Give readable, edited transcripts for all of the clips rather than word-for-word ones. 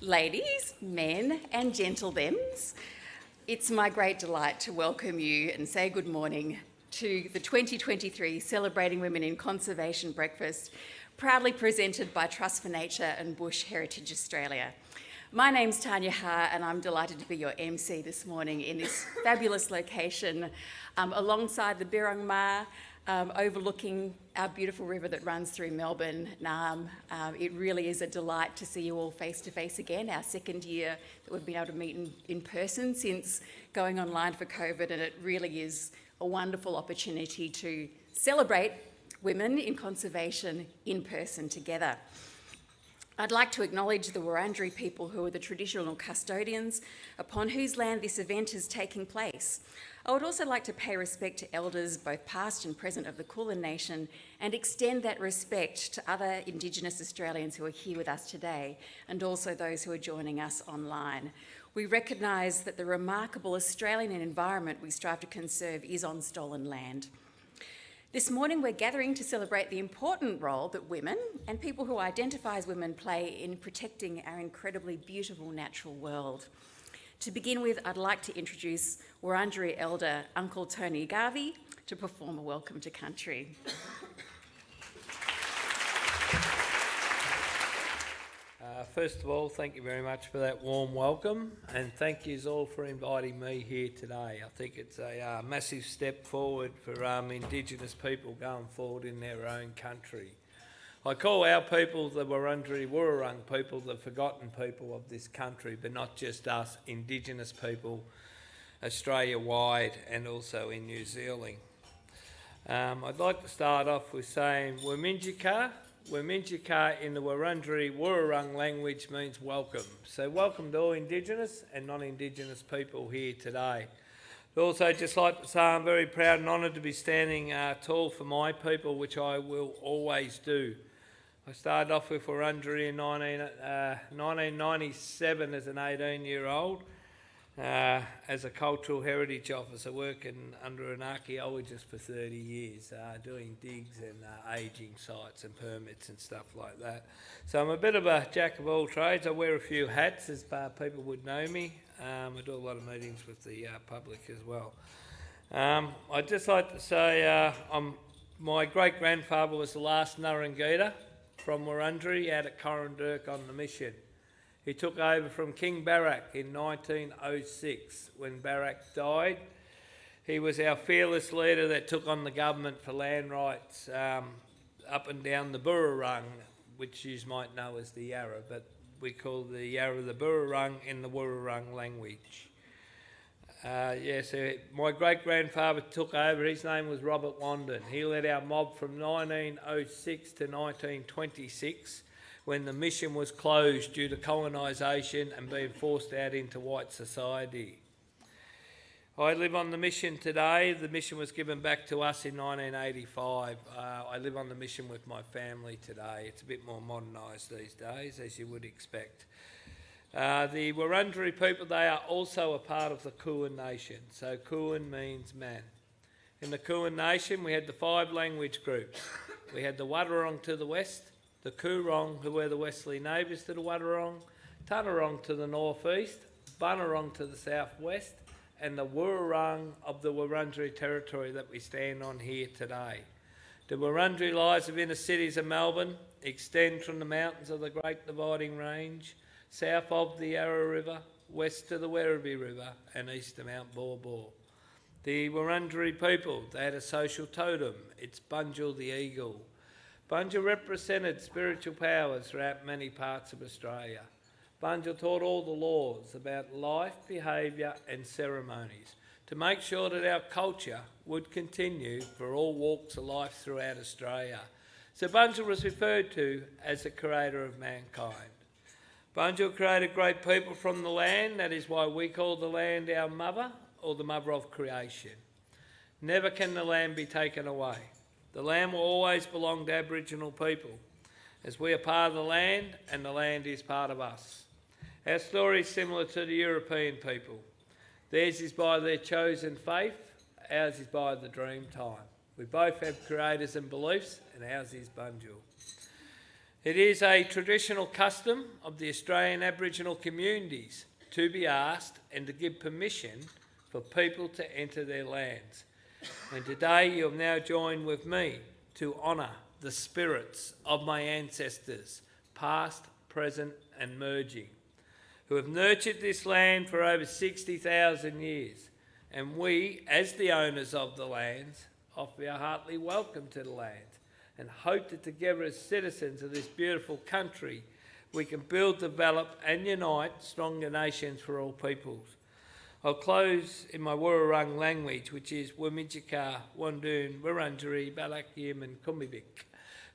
Ladies, men and gentlethems, it's my great delight to welcome you and say good morning to the 2023 Celebrating Women in Conservation Breakfast, proudly presented by Trust for Nature and Bush Heritage Australia. My name's Tanya Ha and I'm delighted to be your MC this morning in this fabulous location alongside the Birrong Ma, overlooking our beautiful river that runs through Melbourne, Naarm. It really is a delight to see you all face to face again, our second year that we've been able to meet in person since going online for COVID, and it really is a wonderful opportunity to celebrate women in conservation in person together. I'd like to acknowledge the Wurundjeri people who are the traditional custodians upon whose land this event is taking place. I would also like to pay respect to elders, both past and present, of the Kulin Nation and extend that respect to other Indigenous Australians who are here with us today and also those who are joining us online. We recognise that the remarkable Australian environment we strive to conserve is on stolen land. This morning we're gathering to celebrate the important role that women and people who identify as women play in protecting our incredibly beautiful natural world. To begin with, I'd like to introduce Wurundjeri Elder Uncle Tony Garvey to perform a welcome to country. First of all, thank you very much for that warm welcome, and thank you all for inviting me here today. I think it's a massive step forward for Indigenous people going forward in their own country. I call our people, the Wurundjeri Wurrung people, the forgotten people of this country, but not just us, Indigenous people, Australia-wide and also in New Zealand. I'd like to start off with saying Wurminjika. Wurminjika in the Wurundjeri Wurrung language means welcome. So welcome to all Indigenous and non-Indigenous people here today. I'd also just like to say I'm very proud and honoured to be standing tall for my people, which I will always do. I started off with Wurundjeri in 1997 as an 18-year-old as a cultural heritage officer working under an archaeologist for 30 years, doing digs and ageing sites and permits and stuff like that. So I'm a bit of a jack of all trades. I wear a few hats as people would know me. I do a lot of meetings with the public as well. I'd just like to say my great-grandfather was the last Nurrungita from Wurundjeri out at Corrandirk on the mission. He took over from King Barak in 1906 when Barak died. He was our fearless leader that took on the government for land rights up and down the Burrarung, which you might know as the Yarra, but we call the Yarra the Burrarung in the Wurrung language. So my great-grandfather took over. His name was Robert Wandon. He led our mob from 1906 to 1926 when the mission was closed due to colonisation and being forced out into white society. I live on the mission today. The mission was given back to us in 1985. I live on the mission with my family today. It's a bit more modernised these days, as you would expect. The Wurundjeri people, they are also a part of the Kulin Nation. So Kulin means man. In the Kulin Nation, we had the 5 language groups. We had the Wadawurrung to the west, the Coorong, who were the westerly neighbours to the Wadawurrung, Tanarong to the northeast, Bunurong to the southwest, and the Wurrung of the Wurundjeri territory that we stand on here today. The Wurundjeri lies within the cities of Melbourne, extend from the mountains of the Great Dividing Range, south of the Yarra River, west to the Werribee River, and east to Mount Baw Baw. The Wurundjeri people, they had a social totem. It's Bunjil the eagle. Bunjil represented spiritual powers throughout many parts of Australia. Bunjil taught all the laws about life, behaviour and ceremonies to make sure that our culture would continue for all walks of life throughout Australia. So Bunjil was referred to as the creator of mankind. Bunjil created great people from the land. That is why we call the land our mother, or the mother of creation. Never can the land be taken away. The land will always belong to Aboriginal people, as we are part of the land and the land is part of us. Our story is similar to the European people. Theirs is by their chosen faith, ours is by the dream time. We both have creators and beliefs, and ours is Bunjil. It is a traditional custom of the Australian Aboriginal communities to be asked and to give permission for people to enter their lands. And today you'll now join with me to honour the spirits of my ancestors, past, present and merging, who have nurtured this land for over 60,000 years. And we, as the owners of the lands, offer our heartily welcome to the land and hope that together as citizens of this beautiful country, we can build, develop and unite stronger nations for all peoples. I'll close in my Wurrung language, which is Wamidjika, Wandun, Wurundjeri, Balakyim and Kumbibik,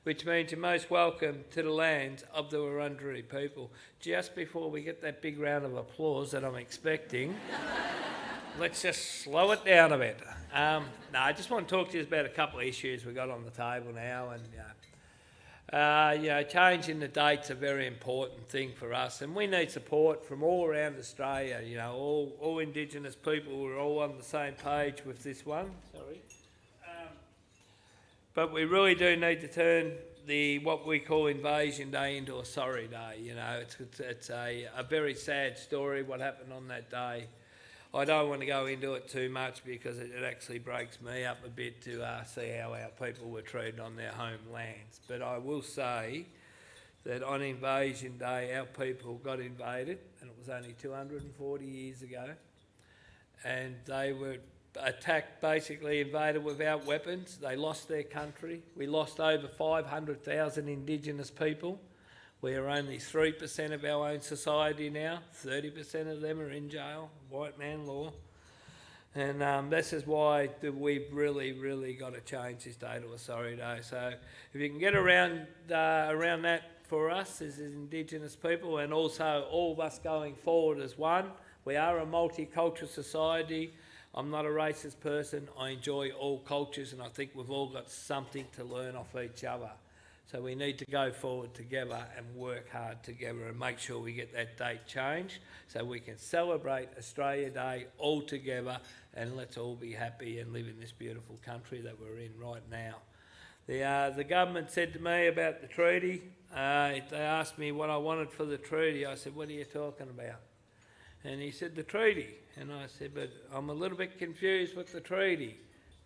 which means you're most welcome to the lands of the Wurundjeri people. Just before we get that big round of applause that I'm expecting, let's just slow it down a bit. I just want to talk to you about a couple of issues we've got on the table now. And changing the date's a very important thing for us, and we need support from all around Australia. All Indigenous people, we're all on the same page with this one. But we really do need to turn what we call Invasion Day into a sorry day. It's a very sad story what happened on that day. I don't want to go into it too much because it actually breaks me up a bit to see how our people were treated on their homelands. But I will say that on Invasion Day, our people got invaded, and it was only 240 years ago. And they were attacked, basically invaded without weapons. They lost their country. We lost over 500,000 Indigenous people. We are only 3% of our own society now. 30% of them are in jail, white man law. And this is why we've really, really got to change this day to a sorry day. So if you can get around that for us as Indigenous people, and also all of us going forward as one. We are a multicultural society. I'm not a racist person. I enjoy all cultures, and I think we've all got something to learn off each other. So we need to go forward together and work hard together and make sure we get that date changed so we can celebrate Australia Day all together, and let's all be happy and live in this beautiful country that we're in right now. The government said to me about the treaty, they asked me what I wanted for the treaty. I said, what are you talking about? And he said, the treaty. And I said, but I'm a little bit confused with the treaty.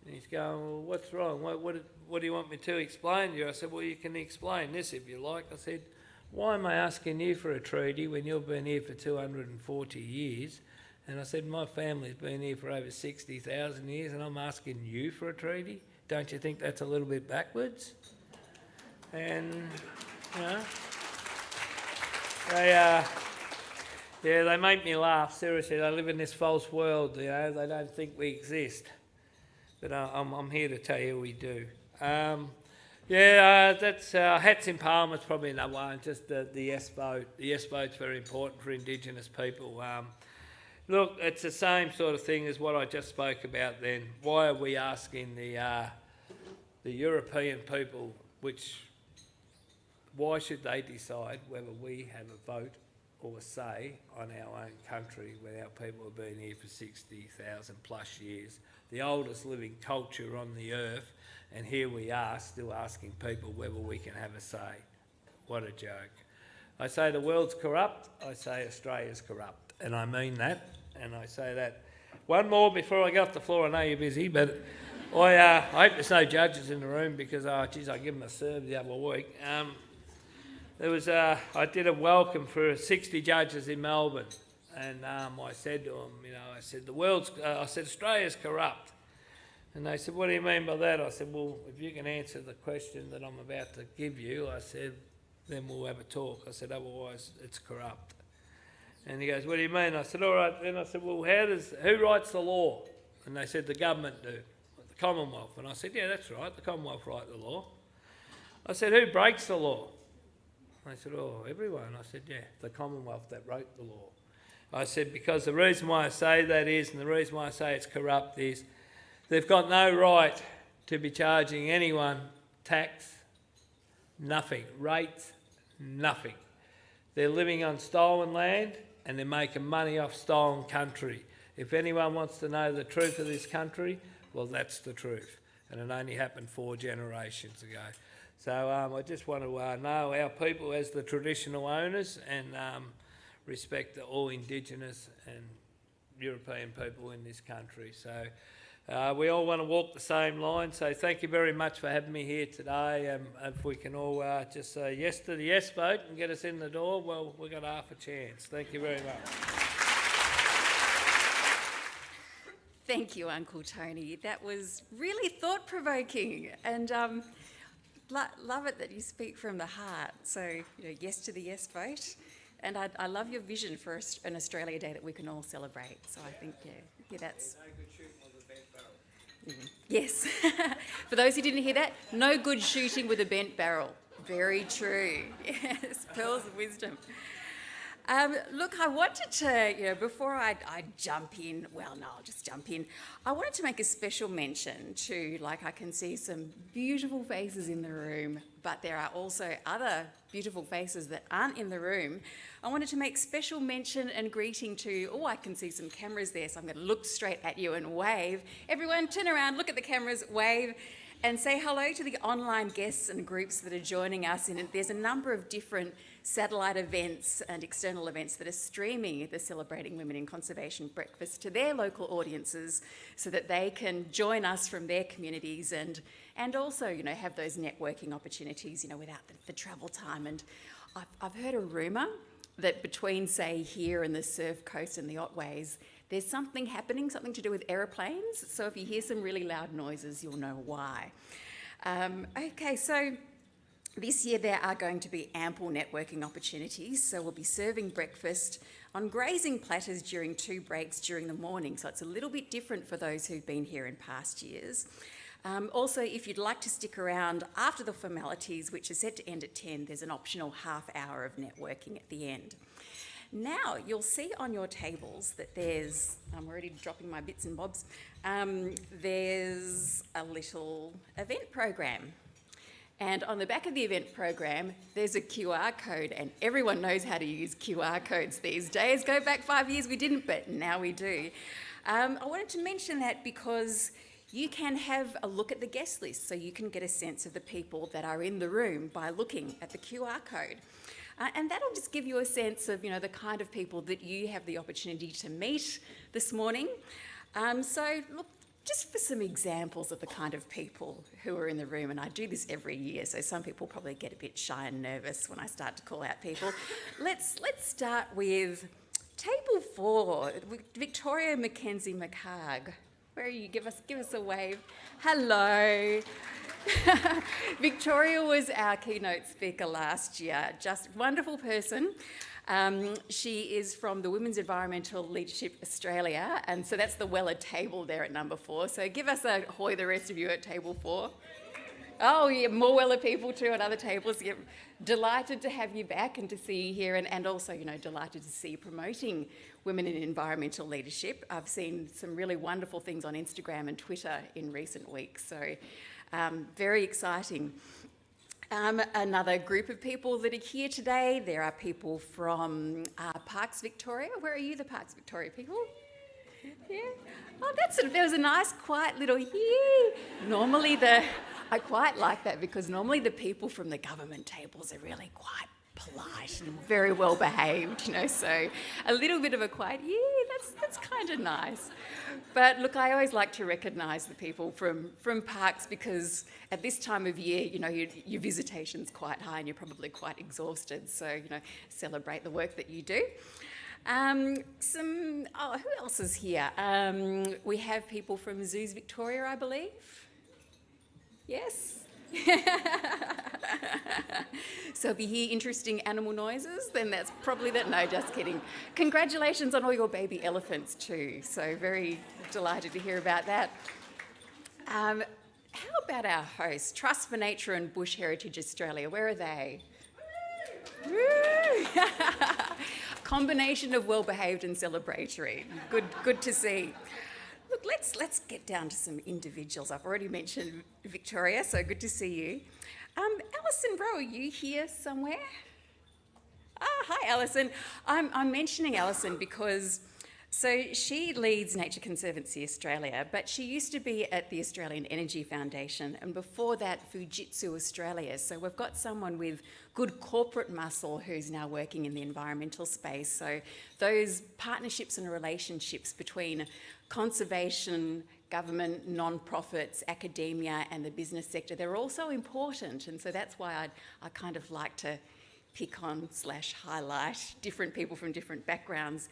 And he's going, well, what's wrong? What do you want me to explain to you? I said, well, you can explain this if you like. I said, why am I asking you for a treaty when you've been here for 240 years? And I said, my family's been here for over 60,000 years and I'm asking you for a treaty? Don't you think that's a little bit backwards? And, they make me laugh, seriously. They live in this false world, they don't think we exist. But I'm here to tell you we do. That's hats in Parliament's probably another one. Just the yes vote. The yes vote's very important for Indigenous people. Look, it's the same sort of thing as what I just spoke about then. Why are we asking the European people, why should they decide whether we have a vote or a say on our own country when our people have been here for 60,000 plus years? The oldest living culture on the earth, and here we are still asking people whether we can have a say. What a joke. I say the world's corrupt, I say Australia's corrupt, and I mean that, and I say that. One more before I get off the floor. I know you're busy, but I hope there's no judges in the room because, I give them a serve the other week. I did a welcome for 60 judges in Melbourne. And I said to them, I said, Australia's corrupt. And they said, what do you mean by that? I said, well, if you can answer the question that I'm about to give you, I said, then we'll have a talk. I said, otherwise it's corrupt. And he goes, what do you mean? I said, all right. Then I said, well, who writes the law? And they said, the government do, the Commonwealth. And I said, yeah, that's right, the Commonwealth write the law. I said, who breaks the law? And they said, oh, everyone. I said, yeah, the Commonwealth that wrote the law. I said, because the reason why I say that is, and the reason why I say it's corrupt is, they've got no right to be charging anyone tax, nothing, rates, nothing. They're living on stolen land and they're making money off stolen country. If anyone wants to know the truth of this country, well, that's the truth. and it only happened 4 generations ago. So I just want to know our people as the traditional owners and respect all Indigenous and European people in this country. So we all want to walk the same line. So thank you very much for having me here today. If we can all just say yes to the yes vote and get us in the door, well, we've got half a chance. Thank you very much. Thank you, Uncle Tony. That was really thought-provoking, and love it that you speak from the heart. So, yes to the yes vote, and I love your vision for an Australia Day that we can all celebrate. So I think, yeah, that's... Yes. For those who didn't hear that, no good shooting with a bent barrel. Very true. Yes, pearls of wisdom. Look, I wanted to, before I jump in, I'll just jump in. I wanted to make a special mention to, I can see some beautiful faces in the room, but there are also other beautiful faces that aren't in the room. I wanted to make special mention and greeting to, I can see some cameras there, so I'm going to look straight at you and wave. Everyone, turn around, look at the cameras, wave, and say hello to the online guests and groups that are joining us. And there's a number of different satellite events and external events that are streaming the Celebrating Women in Conservation breakfast to their local audiences so that they can join us from their communities and also, have those networking opportunities, without the travel time. And I've heard a rumour that between, say, here and the Surf Coast and the Otways, there's something happening, something to do with aeroplanes. So if you hear some really loud noises, you'll know why. Okay, so this year there are going to be ample networking opportunities. So we'll be serving breakfast on grazing platters during 2 breaks during the morning. So it's a little bit different for those who've been here in past years. Also, if you'd like to stick around after the formalities, which are set to end at 10, there's an optional half hour of networking at the end. Now, you'll see on your tables that there's, I'm already dropping my bits and bobs, there's a little event program. And on the back of the event program, there's a QR code, and everyone knows how to use QR codes these days. Go back 5 years, we didn't, but now we do. I wanted to mention that because you can have a look at the guest list, so you can get a sense of the people that are in the room by looking at the QR code. And that'll just give you a sense of, the kind of people that you have the opportunity to meet this morning. So look, just for some examples of the kind of people who are in the room, and I do this every year, so some people probably get a bit shy and nervous when I start to call out people. Let's start with table 4, Victoria Mackenzie McHarg. Where are you? Give us a wave. Hello. Victoria was our keynote speaker last year. Just wonderful person. She is from the Women's Environmental Leadership Australia, and so that's the Weller table there at number 4. So give us a hoy, the rest of you at table 4. Oh, yeah, more Weller people too at other tables. Yeah, delighted to have you back and to see you here, and also, delighted to see you promoting women in environmental leadership. I've seen some really wonderful things on Instagram and Twitter in recent weeks, so very exciting. Another group of people that are here today, there are people from Parks Victoria. Where are you, the Parks Victoria people? Yeah. Oh, there was a nice, quiet little yeah. I quite like that because normally the people from the government tables are really quite polite and very well behaved, so a little bit of a quiet, that's kind of nice. But look, I always like to recognise the people from Parks because at this time of year, your visitation's quite high and you're probably quite exhausted, so, celebrate the work that you do. Who else is here? We have people from Zoos Victoria, I believe. Yes? So if you hear interesting animal noises, then that's probably that. No, just kidding. Congratulations on all your baby elephants too. So very delighted to hear about that. How about our hosts, Trust for Nature and Bush Heritage Australia? Where are they? Woo! Combination of well-behaved and celebratory. Good to see. Look, let's get down to some individuals. I've already mentioned Victoria, so good to see you. Alison Rowe, are you here somewhere? Hi, Alison. I'm mentioning Alison because So she leads Nature Conservancy Australia, but she used to be at the Australian Energy Foundation, and before that, Fujitsu Australia. So we've got someone with good corporate muscle who's now working in the environmental space. So those partnerships and relationships between conservation, government, non-profits, academia and the business sector, they're also important. And so that's why I kind of like to pick on / highlight different people from different backgrounds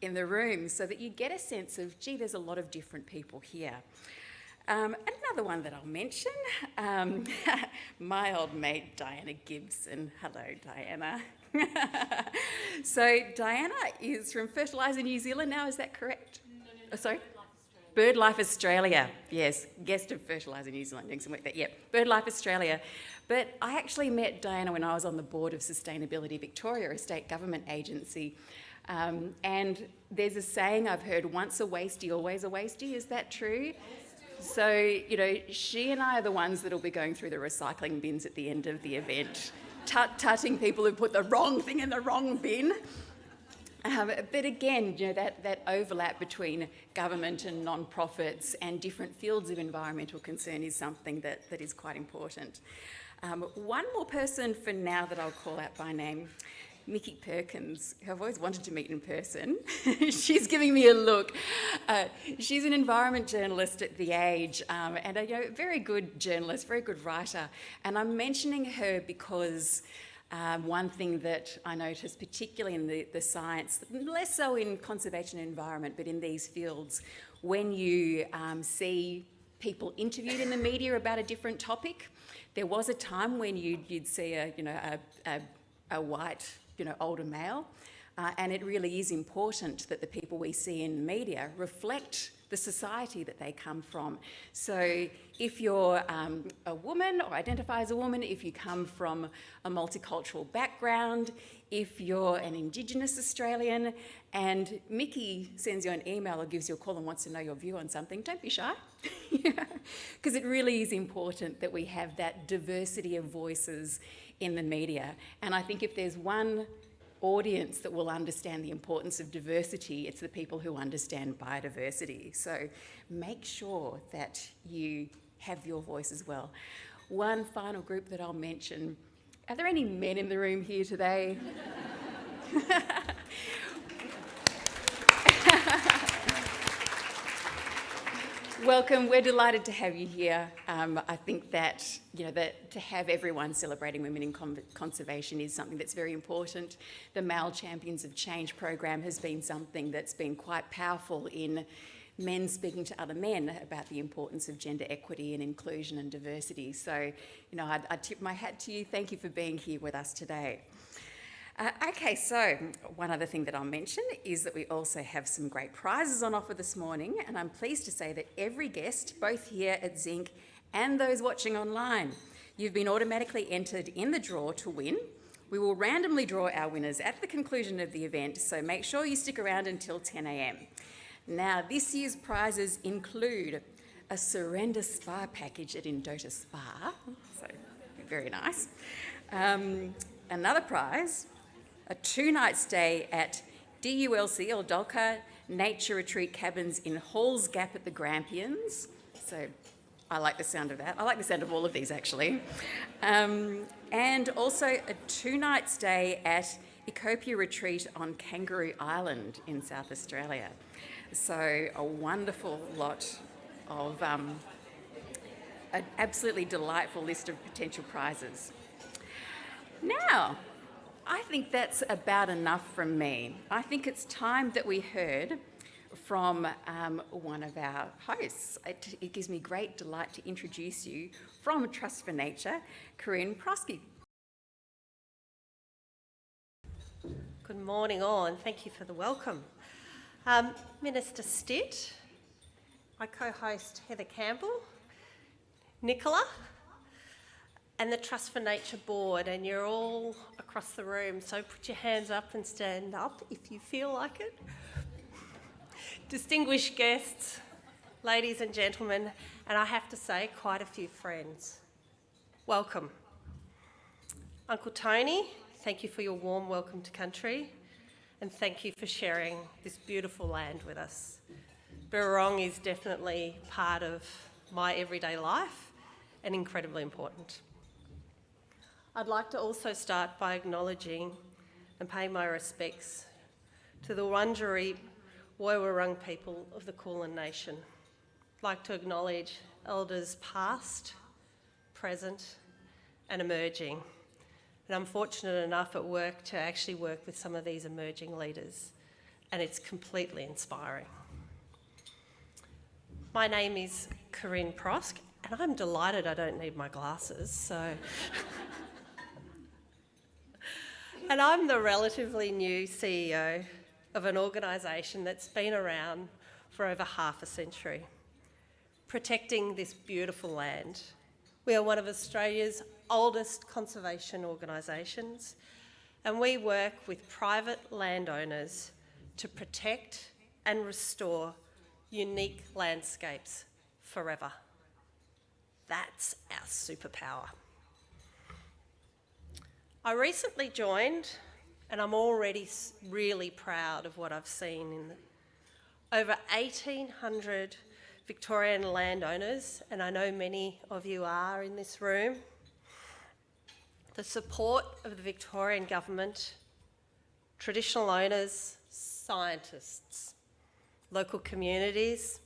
in the room so that you get a sense of, gee, there's a lot of different people here. Another one that I'll mention, my old mate Diana Gibson. Hello, Diana. So Diana is from Fertiliser New Zealand now, is that correct? No. Oh, sorry? BirdLife Australia. BirdLife Australia, yes, guest of Fertiliser New Zealand, doing some work there, yeah, BirdLife Australia. But I actually met Diana when I was on the board of Sustainability Victoria, a state government agency. And there's a saying I've heard, once a wastie, always a wastie, is that true? So, you know, she and I are the ones that'll be going through the recycling bins at the end of the event, tutting people who put the wrong thing in the wrong bin. But again, you know, that overlap between government and non-profits and different fields of environmental concern is something that is quite important. One more person for now that I'll call out by name, Mickey Perkins, who I've always wanted to meet in person. She's giving me a look. She's an environment journalist at The Age, and a very good journalist, very good writer. And I'm mentioning her because one thing that I noticed, particularly in the science, less so in conservation and environment, but in these fields, when you see people interviewed in the media about a different topic, there was a time when you'd see a white, older male, and it really is important that the people we see in media reflect the society that they come from. So if you're a woman or identify as a woman, if you come from a multicultural background, if you're an Indigenous Australian, and Mickey sends you an email or gives you a call and wants to know your view on something, don't be shy. Because it really is important that we have that diversity of voices in the media. And I think if there's one audience that will understand the importance of diversity, it's the people who understand biodiversity. So make sure that you have your voice as well. One final group that I'll mention, are there any men in the room here today? Welcome, we're delighted to have you here. I think that, that to have everyone celebrating women in conservation is something that's very important. The Male Champions of Change program has been something that's been quite powerful in men speaking to other men about the importance of gender equity and inclusion and diversity. So, I tip my hat to you. Thank you for being here with us today. Okay, so one other thing that I'll mention is that we also have some great prizes on offer this morning, and I'm pleased to say that every guest, both here at Zinc and those watching online, you've been automatically entered in the draw to win. We will randomly draw our winners at the conclusion of the event, so make sure you stick around until 10 a.m. Now, this year's prizes include a Surrender Spa package at Indota Spa, so very nice. Another prize, a 2-night stay at DULC or Dulka Nature Retreat Cabins in Halls Gap at the Grampians. So I like the sound of that. I like the sound of all of these actually. And also a 2-night stay at Ecopia Retreat on Kangaroo Island in South Australia. So a wonderful lot of, an absolutely delightful list of potential prizes. Now, I think that's about enough from me. I think it's time that we heard from one of our hosts. It gives me great delight to introduce you from Trust for Nature, Corinne Prosky. Good morning all, and thank you for the welcome. Minister Stitt, my co-host Heather Campbell, Nicola, and the Trust for Nature board, and you're all across the room, so put your hands up and stand up if you feel like it. Distinguished guests, ladies and gentlemen, and I have to say, quite a few friends. Welcome. Uncle Tony, thank you for your warm welcome to country. and thank you for sharing this beautiful land with us. Birrong is definitely part of my everyday life and incredibly important. I'd like to also start by acknowledging and paying my respects to the Wurundjeri Woiwurrung people of the Kulin Nation. I'd like to acknowledge elders past, present and emerging. And I'm fortunate enough at work to actually work with some of these emerging leaders, and it's completely inspiring. My name is Corinne Prosk, and I'm delighted I don't need my glasses, so... And I'm the relatively new CEO of an organisation that's been around for over half a century, protecting this beautiful land. We are one of Australia's oldest conservation organisations, and we work with private landowners to protect and restore unique landscapes forever. That's our superpower. I recently joined, and I'm already really proud of what I've seen in over 1,800 Victorian landowners, and I know many of you are in this room. The support of the Victorian government, traditional owners, scientists, local communities,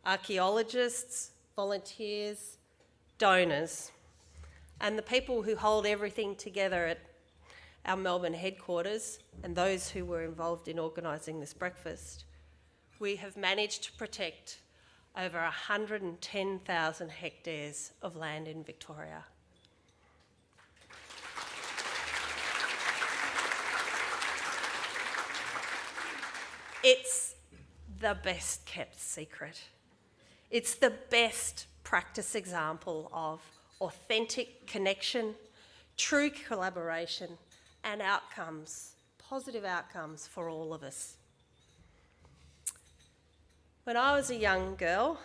archaeologists, volunteers, donors, and the people who hold everything together at our Melbourne headquarters and those who were involved in organising this breakfast, we have managed to protect over 110,000 hectares of land in Victoria. It's the best kept secret. It's the best practice example of authentic connection, true collaboration, and outcomes, positive outcomes for all of us. When I was a young girl,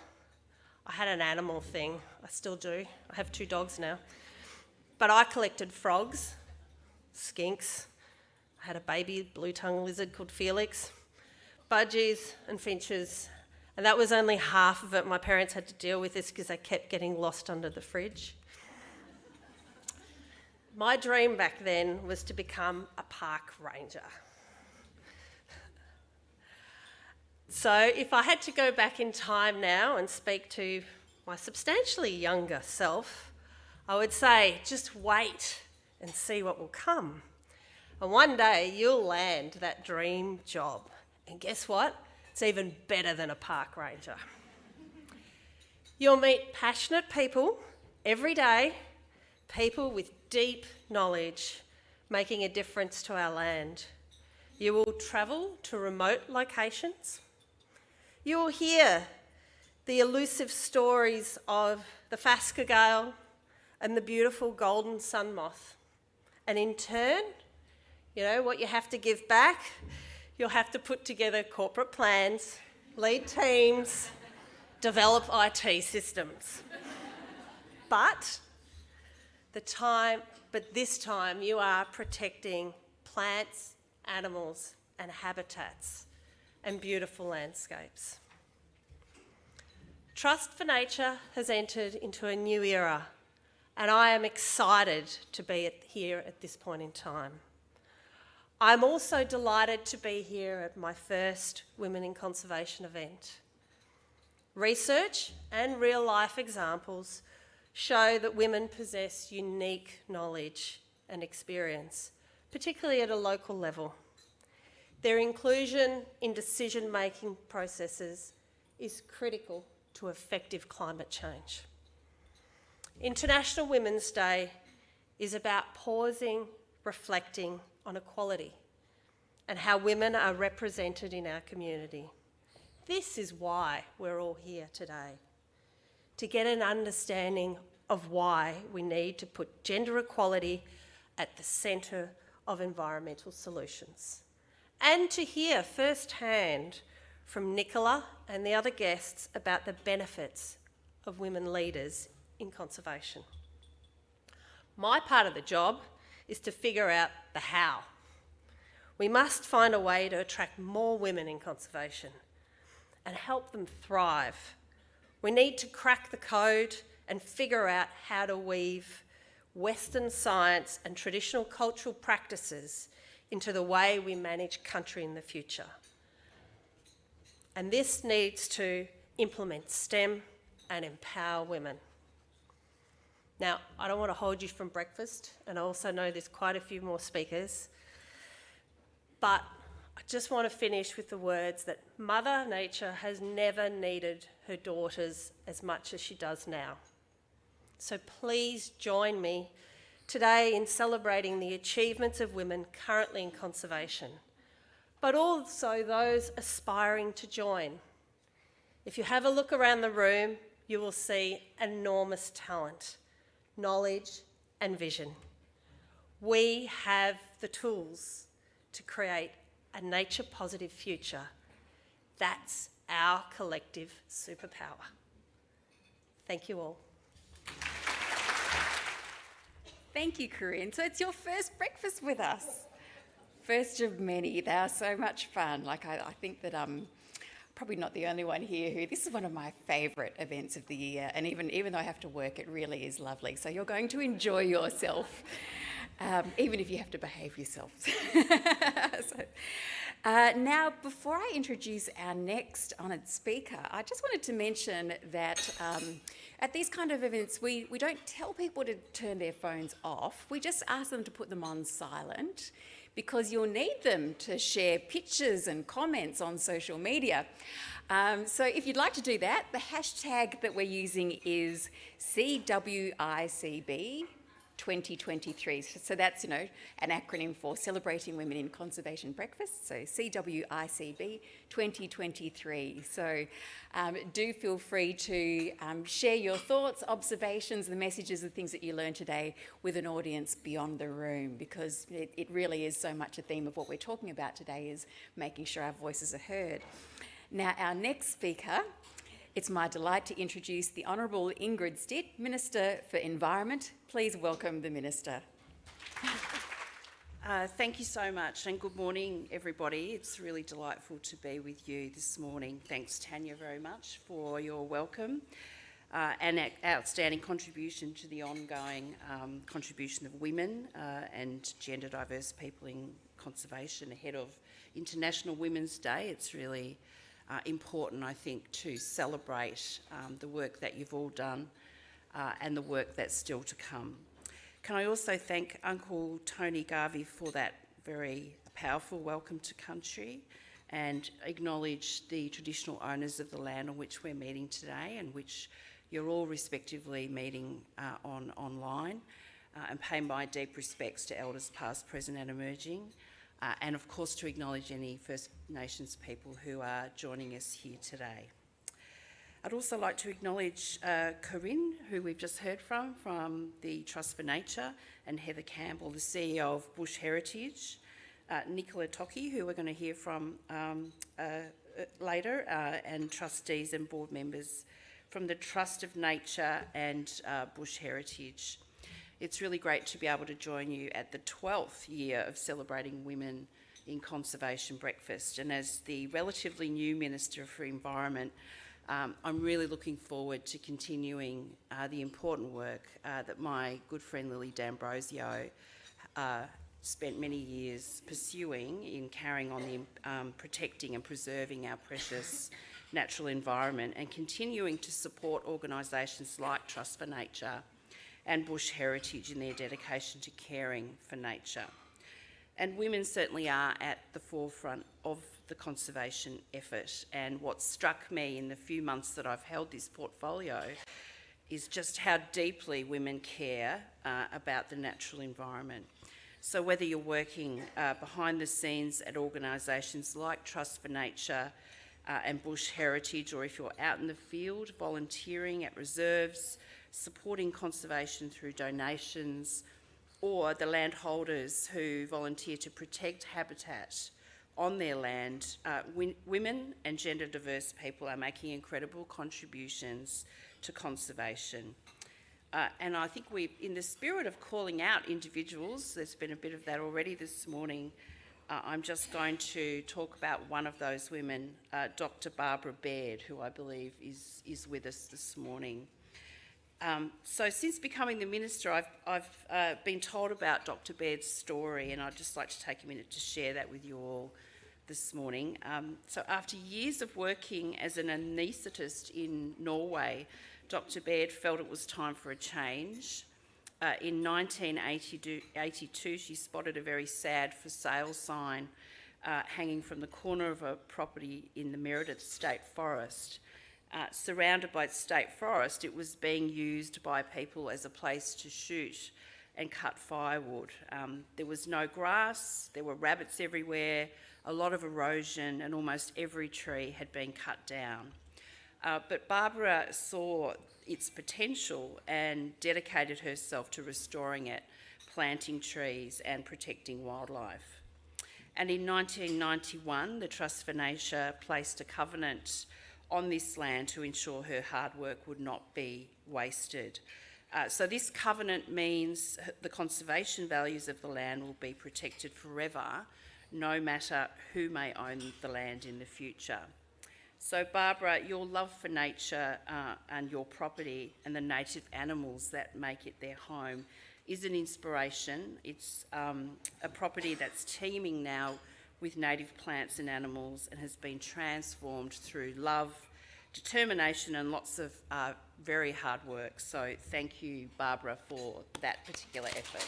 I had an animal thing. I still do. I have 2 dogs now. But I collected frogs, skinks. I had a baby blue-tongued lizard called Felix, budgies and finches. And that was only half of it. My parents had to deal with this because they kept getting lost under the fridge. My dream back then was to become a park ranger. So if I had to go back in time now and speak to my substantially younger self, I would say, just wait and see what will come. And one day you'll land that dream job. And guess what? It's even better than a park ranger. You'll meet passionate people every day, people with deep knowledge, making a difference to our land. You will travel to remote locations. You will hear the elusive stories of the phascogale and the beautiful golden sun moth. And in turn, you know what you have to give back? You'll have to put together corporate plans, lead teams, develop IT systems. But this time you are protecting plants, animals and habitats and beautiful landscapes. Trust for nature has entered into a new era, and I am excited to be here at this point in time. I'm also delighted to be here at my first Women in Conservation event. Research and real-life examples show that women possess unique knowledge and experience, particularly at a local level. Their inclusion in decision-making processes is critical to effective climate change. International Women's Day is about pausing, reflecting on equality and how women are represented in our community. This is why we're all here today, to get an understanding of why we need to put gender equality at the centre of environmental solutions, and to hear firsthand from Nicola and the other guests about the benefits of women leaders in conservation. My part of the job is to figure out the how. We must find a way to attract more women in conservation and help them thrive. We need to crack the code and figure out how to weave Western science and traditional cultural practices into the way we manage country in the future. And this needs to implement STEM and empower women. Now, I don't want to hold you from breakfast, and I also know there's quite a few more speakers, but I just want to finish with the words that Mother Nature has never needed her daughters as much as she does now. So please join me today in celebrating the achievements of women currently in conservation, but also those aspiring to join. If you have a look around the room, you will see enormous talent, knowledge and vision. We have the tools to create a nature-positive future. That's our collective superpower. Thank you all. Thank you, Corinne. So it's your first breakfast with us. First of many. They are so much fun. I think that probably not the only one here who this is one of my favourite events of the year, and even though I have to work, it really is lovely. So you're going to enjoy yourself, even if you have to behave yourself. Now, before I introduce our next honoured speaker, I just wanted to mention that at these kind of events, we don't tell people to turn their phones off. We just ask them to put them on silent, because you'll need them to share pictures and comments on social media. So if you'd like to do that, the hashtag that we're using is CWICB 2023. So that's, an acronym for Celebrating Women in Conservation Breakfast. So CWICB 2023. So do feel free to share your thoughts, observations, the messages, the things that you learned today with an audience beyond the room, because it really is so much a theme of what we're talking about today, is making sure our voices are heard. Now, our next speaker, it's my delight to introduce the Honourable Ingrid Stitt, Minister for Environment. Please welcome the Minister. Thank you so much, and good morning, everybody. It's really delightful to be with you this morning. Thanks, Tanya, very much for your welcome and outstanding contribution to the ongoing contribution of women and gender diverse people in conservation ahead of International Women's Day. It's really important, I think, to celebrate the work that you've all done and the work that's still to come. Can I also thank Uncle Tony Garvey for that very powerful welcome to country, and acknowledge the traditional owners of the land on which we're meeting today, and which you're all respectively meeting online, and pay my deep respects to elders past, present and emerging. And of course to acknowledge any First Nations people who are joining us here today. I'd also like to acknowledge Corinne, who we've just heard from the Trust for Nature, and Heather Campbell, the CEO of Bush Heritage, Nicola Toki, who we're going to hear from later, and trustees and board members from the Trust of Nature and Bush Heritage. It's really great to be able to join you at the 12th year of Celebrating Women in Conservation Breakfast. And as the relatively new Minister for Environment, I'm really looking forward to continuing the important work that my good friend Lily D'Ambrosio spent many years pursuing in carrying on the protecting and preserving our precious natural environment, and continuing to support organisations like Trust for Nature and Bush Heritage in their dedication to caring for nature. And women certainly are at the forefront of the conservation effort, and what struck me in the few months that I've held this portfolio is just how deeply women care about the natural environment. So whether you're working behind the scenes at organisations like Trust for Nature and Bush Heritage, or if you're out in the field volunteering at reserves, supporting conservation through donations, or the landholders who volunteer to protect habitat on their land, women and gender diverse people are making incredible contributions to conservation. And I think in the spirit of calling out individuals, there's been a bit of that already this morning, I'm just going to talk about one of those women, Dr. Barbara Baird, who I believe is with us this morning. So since becoming the minister, I've been told about Dr. Baird's story, and I'd just like to take a minute to share that with you all this morning. So after years of working as an anaesthetist in Norway, Dr. Baird felt it was time for a change. In 1982, she spotted a very sad for sale sign hanging from the corner of a property in the Meredith State Forest. Surrounded by state forest, it was being used by people as a place to shoot and cut firewood. There was no grass, there were rabbits everywhere, a lot of erosion, and almost every tree had been cut down. But Barbara saw its potential and dedicated herself to restoring it, planting trees and protecting wildlife. And in 1991, the Trust for Nature placed a covenant on this land to ensure her hard work would not be wasted. So this covenant means the conservation values of the land will be protected forever, no matter who may own the land in the future. So Barbara, your love for nature and your property and the native animals that make it their home is an inspiration. It's a property that's teeming now with native plants and animals and has been transformed through love, determination and lots of very hard work. So thank you, Barbara, for that particular effort.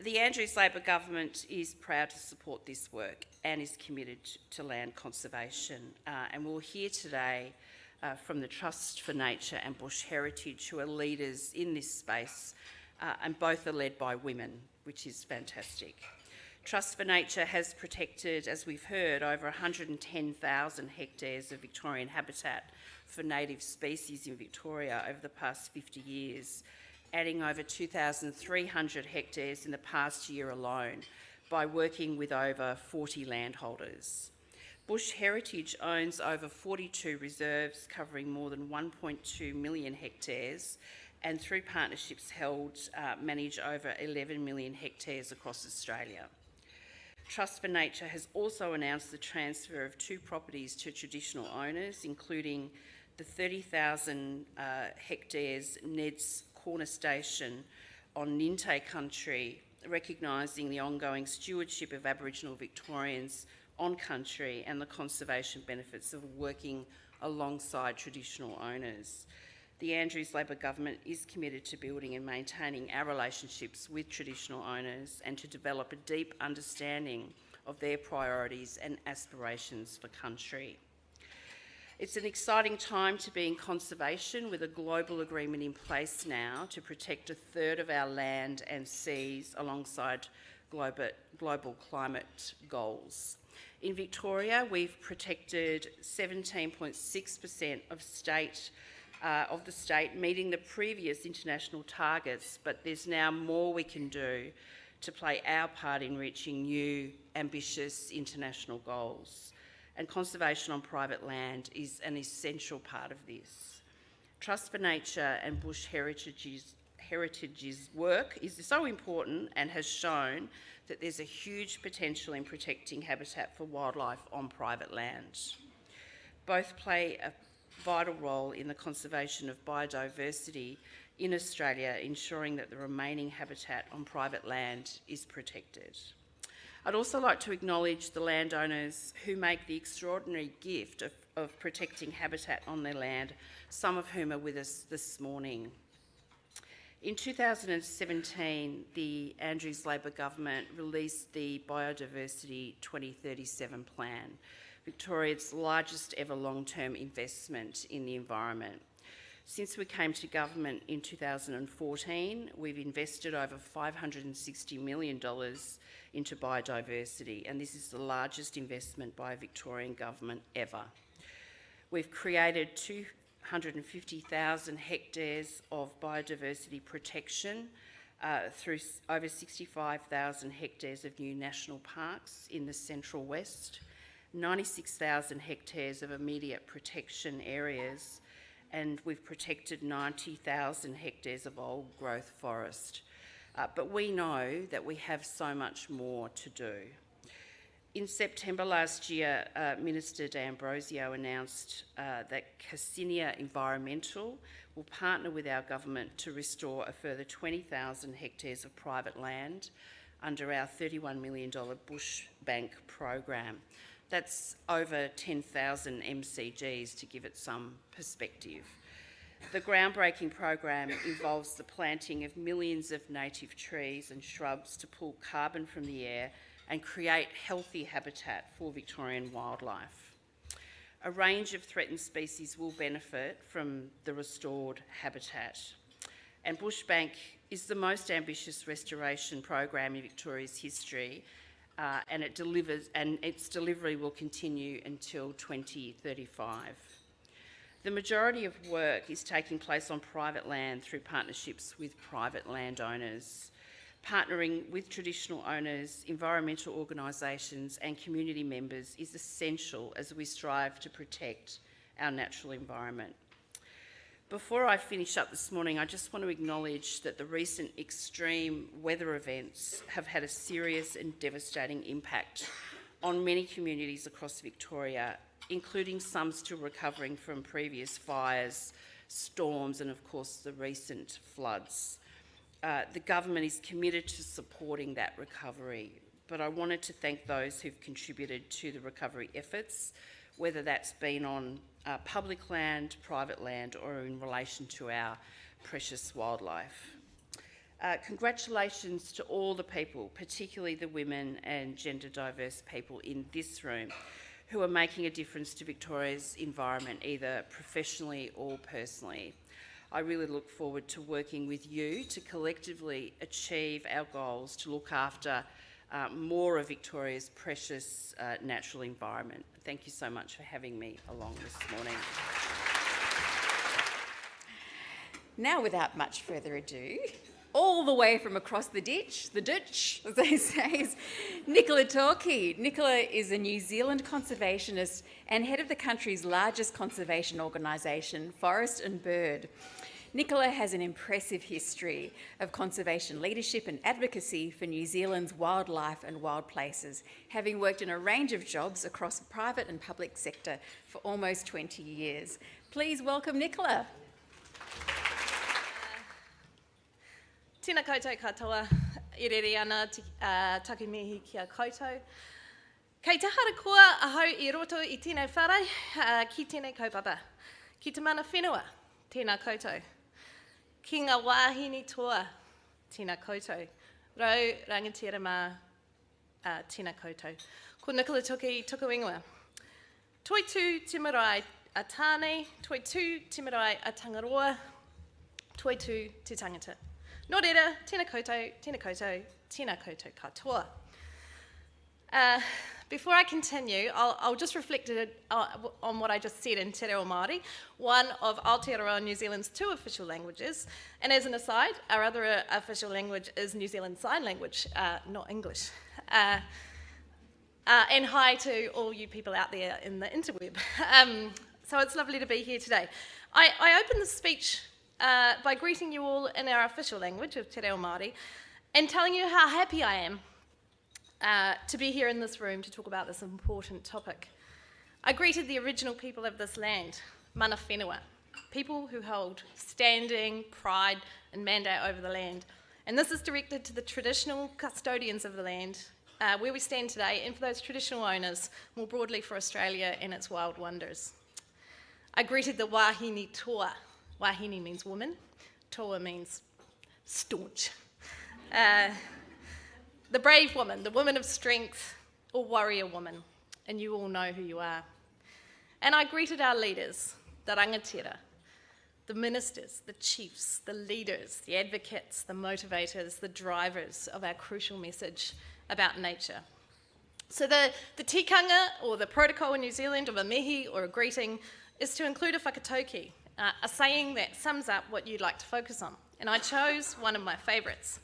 The Andrews Labor government is proud to support this work and is committed to land conservation. And we'll hear today from the Trust for Nature and Bush Heritage, who are leaders in this space, and both are led by women, which is fantastic. Trust for Nature has protected, as we've heard, over 110,000 hectares of Victorian habitat for native species in Victoria over the past 50 years, adding over 2,300 hectares in the past year alone by working with over 40 landholders. Bush Heritage owns over 42 reserves covering more than 1.2 million hectares, and through partnerships manage over 11 million hectares across Australia. Trust for Nature has also announced the transfer of 2 properties to traditional owners, including the 30,000 hectares Ned's Corner Station on Ninte country, recognising the ongoing stewardship of Aboriginal Victorians on country and the conservation benefits of working alongside traditional owners. The Andrews Labor government is committed to building and maintaining our relationships with traditional owners and to develop a deep understanding of their priorities and aspirations for country. It's an exciting time to be in conservation, with a global agreement in place now to protect 1/3 of our land and seas alongside global climate goals. In Victoria, we've protected 17.6% of the state, meeting the previous international targets, but there's now more we can do to play our part in reaching new, ambitious international goals. And conservation on private land is an essential part of this. Trust for Nature and Bush Heritage's work is so important and has shown that there's a huge potential in protecting habitat for wildlife on private land. Both play a vital role in the conservation of biodiversity in Australia, ensuring that the remaining habitat on private land is protected. I'd also like to acknowledge the landowners who make the extraordinary gift of protecting habitat on their land, some of whom are with us this morning. In 2017, the Andrews Labor government released the Biodiversity 2037 plan, Victoria's largest ever long-term investment in the environment. Since we came to government in 2014, we've invested over $560 million into biodiversity, and this is the largest investment by a Victorian government ever. We've created 250,000 hectares of biodiversity protection through over 65,000 hectares of new national parks in the Central West, 96,000 hectares of immediate protection areas, and we've protected 90,000 hectares of old growth forest. But we know that we have so much more to do. In September last year, Minister D'Ambrosio announced that Cassinia Environmental will partner with our government to restore a further 20,000 hectares of private land under our $31 million Bush Bank program. That's over 10,000 MCGs to give it some perspective. The groundbreaking program involves the planting of millions of native trees and shrubs to pull carbon from the air and create healthy habitat for Victorian wildlife. A range of threatened species will benefit from the restored habitat. And Bushbank is the most ambitious restoration program in Victoria's history, and its delivery will continue until 2035. The majority of work is taking place on private land through partnerships with private landowners. Partnering with traditional owners, environmental organisations and community members is essential as we strive to protect our natural environment. Before I finish up this morning, I just want to acknowledge that the recent extreme weather events have had a serious and devastating impact on many communities across Victoria, including some still recovering from previous fires, storms and of course the recent floods. The government is committed to supporting that recovery, but I wanted to thank those who've contributed to the recovery efforts, whether that's been on public land, private land, or in relation to our precious wildlife. Congratulations to all the people, particularly the women and gender diverse people in this room, who are making a difference to Victoria's environment, either professionally or personally. I really look forward to working with you to collectively achieve our goals to look after more of Victoria's precious natural environment. Thank you so much for having me along this morning. Now, without much further ado, all the way from across the ditch, as they say, is Nicola Toki. Nicola is a New Zealand conservationist and head of the country's largest conservation organisation, Forest and Bird. Nicola has an impressive history of conservation leadership and advocacy for New Zealand's wildlife and wild places, having worked in a range of jobs across the private and public sector for almost 20 years. Please welcome Nicola. Tēnā koutou katoa, I rere ana taku mihi kia koutou. Kei te harakoa ahau I roto I tēnei whare ki tēnei kaupapa. Ki te mana whenua, tēnā koutou. Ki ngā wāhine toa, tēnā koutou. Rau rangatira mā, tēnā koutou. Ko Nicola Toki tuku ingoa. Toi tū te marae a tāne, toi tū te marae a tangaroa, toi tū te tangata. Nō reira, tēnā koutou, tēnā koutou, tēnā koutou katoa. Before I continue, I'll just reflect on what I just said in Te Reo Māori, one of Aotearoa New Zealand's 2 official languages. And as an aside, our other official language is New Zealand Sign Language, not English. And hi to all you people out there in the interweb. So it's lovely to be here today. I open this speech by greeting you all in our official language of Te Reo Māori and telling you how happy I am to be here in this room to talk about this important topic. I greeted the original people of this land, mana whenua, people who hold standing, pride and mandate over the land. And this is directed to the traditional custodians of the land, where we stand today, and for those traditional owners, more broadly for Australia and its wild wonders. I greeted the wāhine toa. Wāhine means woman, toa means staunch. The brave woman, the woman of strength, or warrior woman, and you all know who you are. And I greeted our leaders, the rangatira, the ministers, the chiefs, the leaders, the advocates, the motivators, the drivers of our crucial message about nature. So the tikanga, or the protocol in New Zealand of a mihi or a greeting, is to include a whakatauki, a saying that sums up what you'd like to focus on. And I chose one of my favourites.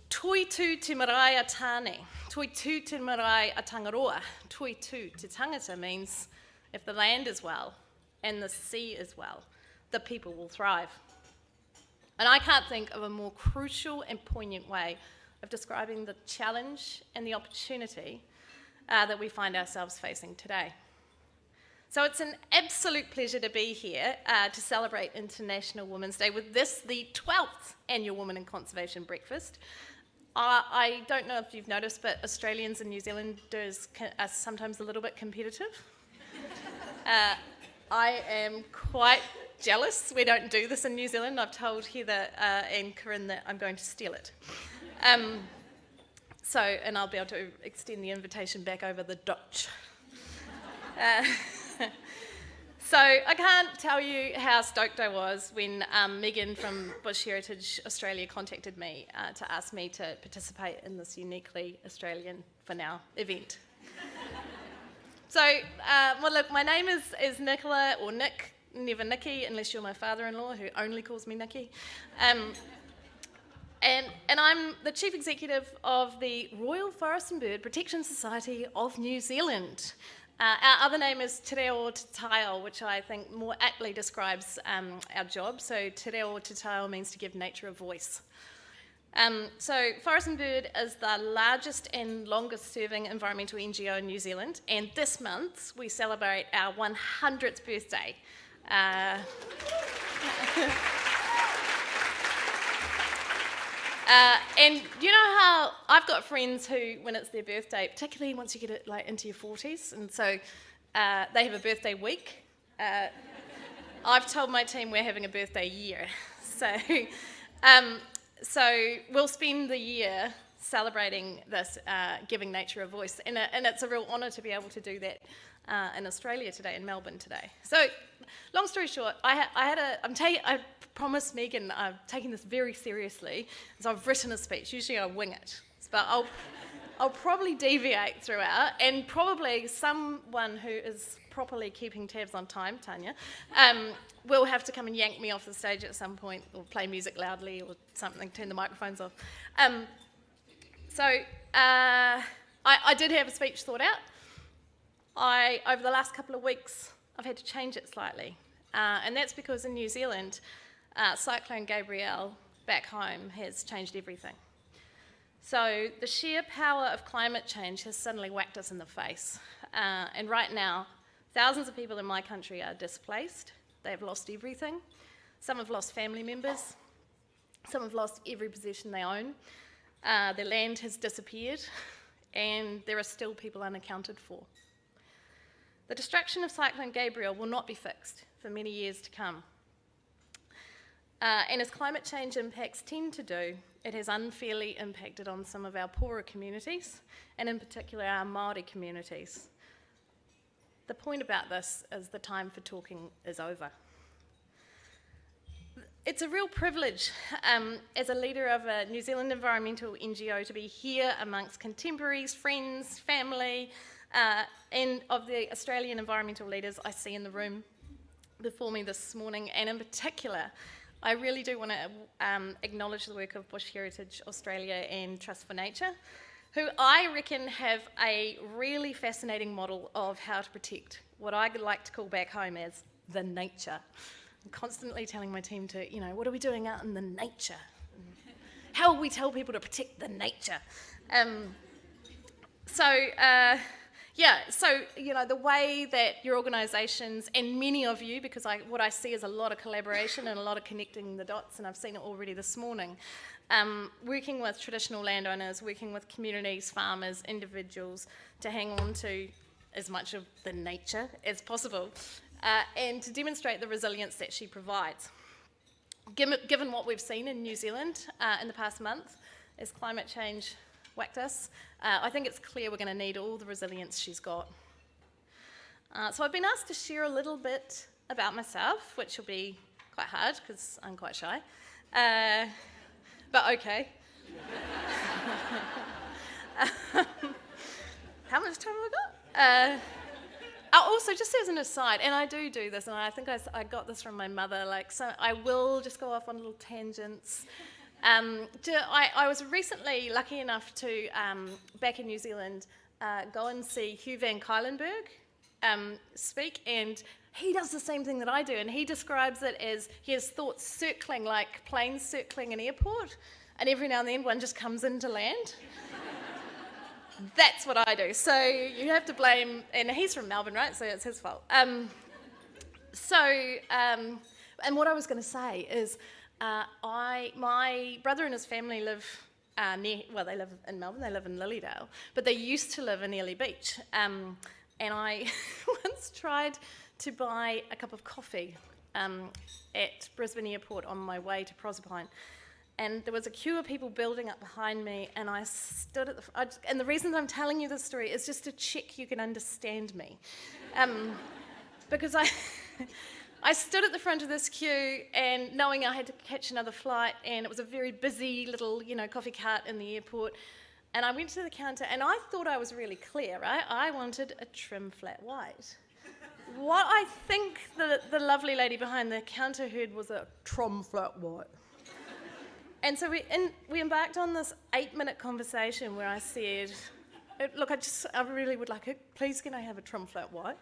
Toi tū te marae a tāne, toi tū te marae a tangaroa, toi tū te tangata means if the land is well and the sea as well, the people will thrive. And I can't think of a more crucial and poignant way of describing the challenge and the opportunity that we find ourselves facing today. So it's an absolute pleasure to be here to celebrate International Women's Day with this, the 12th annual Women in Conservation Breakfast. I don't know if you've noticed, but Australians and New Zealanders are sometimes a little bit competitive. I am quite jealous we don't do this in New Zealand. I've told Heather and Corinne that I'm going to steal it. And I'll be able to extend the invitation back over the Dutch. So I can't tell you how stoked I was when Megan from Bush Heritage Australia contacted me to ask me to participate in this uniquely Australian, for now, event. So, well, look, my name is Nicola, or Nick, never Nikki, unless you're my father-in-law, who only calls me Nikki. And I'm the Chief Executive of the Royal Forest and Bird Protection Society of New Zealand. Our other name is Te Reo Te Taio, which I think more aptly describes our job. So Te Reo Te Taio means to give nature a voice. So Forest and Bird is the largest and longest serving environmental NGO in New Zealand, and this month we celebrate our 100th birthday. And you know how I've got friends who, when it's their birthday, particularly once you get it like into your 40s, and so they have a birthday week. I've told my team we're having a birthday year. So we'll spend the year celebrating this, giving nature a voice, and it's a real honour to be able to do that in Australia today, in Melbourne today. So, long story short, I promised Megan I'm taking this very seriously, so I've written a speech. Usually I wing it, but I'll probably deviate throughout, and probably someone who is properly keeping tabs on time, Tanya, will have to come and yank me off the stage at some point, or play music loudly or something, turn the microphones off. I did have a speech thought out. Over the last couple of weeks, I've had to change it slightly, and that's because in New Zealand, Cyclone Gabrielle back home has changed everything. So the sheer power of climate change has suddenly whacked us in the face. And right now, thousands of people in my country are displaced. They've lost everything. Some have lost family members. Some have lost every possession they own. Their land has disappeared, and there are still people unaccounted for. The destruction of Cyclone Gabrielle will not be fixed for many years to come. And as climate change impacts tend to do, it has unfairly impacted on some of our poorer communities, and in particular our Māori communities. The point about this is the time for talking is over. It's a real privilege as a leader of a New Zealand environmental NGO to be here amongst contemporaries, friends, family, and of the Australian environmental leaders I see in the room before me this morning, and in particular, I really do want to acknowledge the work of Bush Heritage Australia and Trust for Nature, who I reckon have a really fascinating model of how to protect what I like to call back home as the nature. I'm constantly telling my team to, what are we doing out in the nature? How will we tell people to protect the nature? The way that your organisations, and many of you, because what I see is a lot of collaboration and a lot of connecting the dots, and I've seen it already this morning, working with traditional landowners, working with communities, farmers, individuals, to hang on to as much of the nature as possible, and to demonstrate the resilience that she provides. Given what we've seen in New Zealand in the past month, as climate change whacked us, I think it's clear we're going to need all the resilience she's got. So I've been asked to share a little bit about myself, which will be quite hard because I'm quite shy, but okay. How much time have I got? Also, just as an aside, and I do this, and I think I got this from my mother, so I will just go off on little tangents. I was recently lucky enough to, back in New Zealand, go and see Hugh van Cuylenburg speak, and he does the same thing that I do, and he describes it as he has thoughts circling like planes circling an airport, and every now and then one just comes into land. That's what I do. So you have to blame, and he's from Melbourne, right? So it's his fault. And what I was going to say is, my brother and his family live they live in Melbourne, they live in Lilydale, but they used to live in Ely Beach. And I once tried to buy a cup of coffee at Brisbane Airport on my way to Proserpine. And there was a queue of people building up behind me, and I stood at and the reason I'm telling you this story is just to check you can understand me. Because I stood at the front of this queue, and knowing I had to catch another flight, and it was a very busy little, coffee cart in the airport, and I went to the counter, and I thought I was really clear, right? I wanted a trim flat white. What I think the lovely lady behind the counter heard was a trim flat white. And so we embarked on this 8-minute conversation where I said, look, I really would like it. Please, can I have a trim flat white?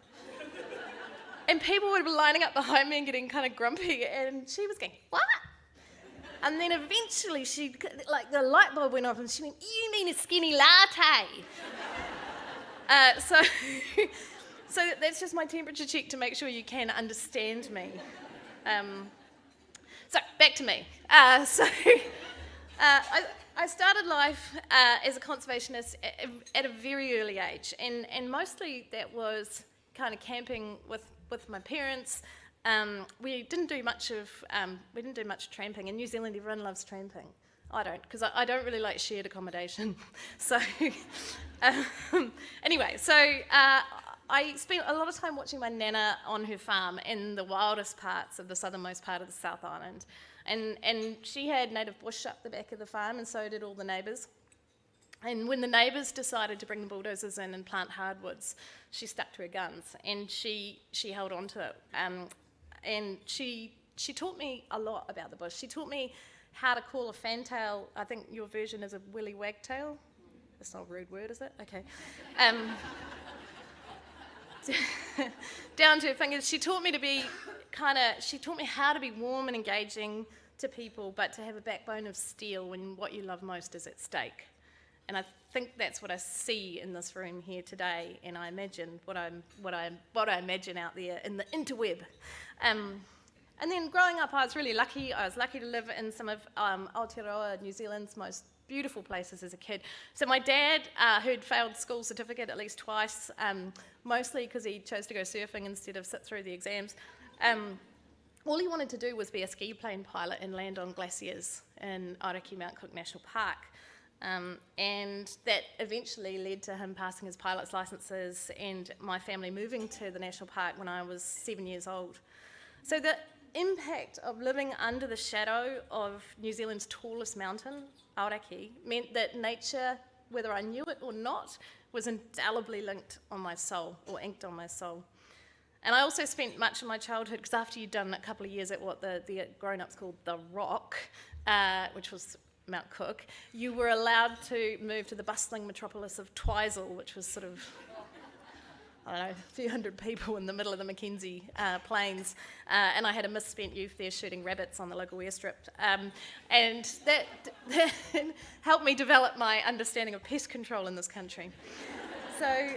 And people would be lining up behind me and getting kind of grumpy, and she was going, what? And then eventually the light bulb went off, and she went, you mean a skinny latte? So that's just my temperature check to make sure you can understand me. So back to me. I started life as a conservationist at a very early age, and mostly that was kind of camping with my parents. We didn't do much tramping. In New Zealand, everyone loves tramping. I don't, because I don't really like shared accommodation. So anyway, I spent a lot of time watching my nana on her farm in the wildest parts of the southernmost part of the South Island. And she had native bush up the back of the farm, and so did all the neighbours. And when the neighbours decided to bring the bulldozers in and plant hardwoods, she stuck to her guns, and she held on to it. And she taught me a lot about the bush. She taught me how to call a fantail, I think your version is a willy wagtail. That's not a rude word, is it? Okay. Down to her fingers. She taught me how to be warm and engaging to people, but to have a backbone of steel when what you love most is at stake. And I think that's what I see in this room here today, and I imagine what I imagine out there in the interweb. And then growing up, I was really lucky. I was lucky to live in some of Aotearoa, New Zealand's most beautiful places as a kid. So my dad, who'd failed school certificate at least twice, mostly because he chose to go surfing instead of sit through the exams, all he wanted to do was be a ski plane pilot and land on glaciers in Aoraki Mount Cook National Park. And that eventually led to him passing his pilot's licenses and my family moving to the national park when I was 7 years old. So the impact of living under the shadow of New Zealand's tallest mountain, Aoraki, meant that nature, whether I knew it or not, was indelibly linked on my soul, or inked on my soul. And I also spent much of my childhood, because after you'd done a couple of years at what the grown-ups called the Rock, which was Mount Cook, you were allowed to move to the bustling metropolis of Twizel, which was sort of, I don't know, a few hundred people in the middle of the Mackenzie Plains, and I had a misspent youth there shooting rabbits on the local airstrip, and that helped me develop my understanding of pest control in this country. So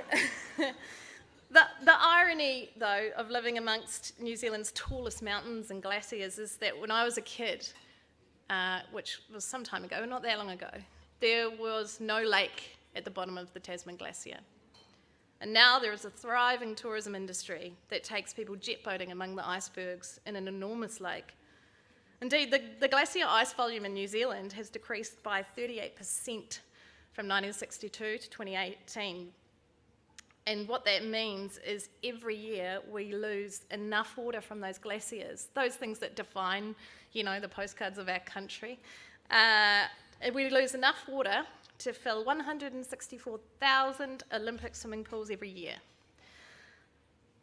the irony, though, of living amongst New Zealand's tallest mountains and glaciers is that when I was a kid, which was some time ago, not that long ago, there was no lake at the bottom of the Tasman Glacier. And now there is a thriving tourism industry that takes people jet boating among the icebergs in an enormous lake. Indeed, the glacier ice volume in New Zealand has decreased by 38% from 1962 to 2018. And what that means is every year we lose enough water from those glaciers, those things that define, the postcards of our country. We lose enough water to fill 164,000 Olympic swimming pools every year.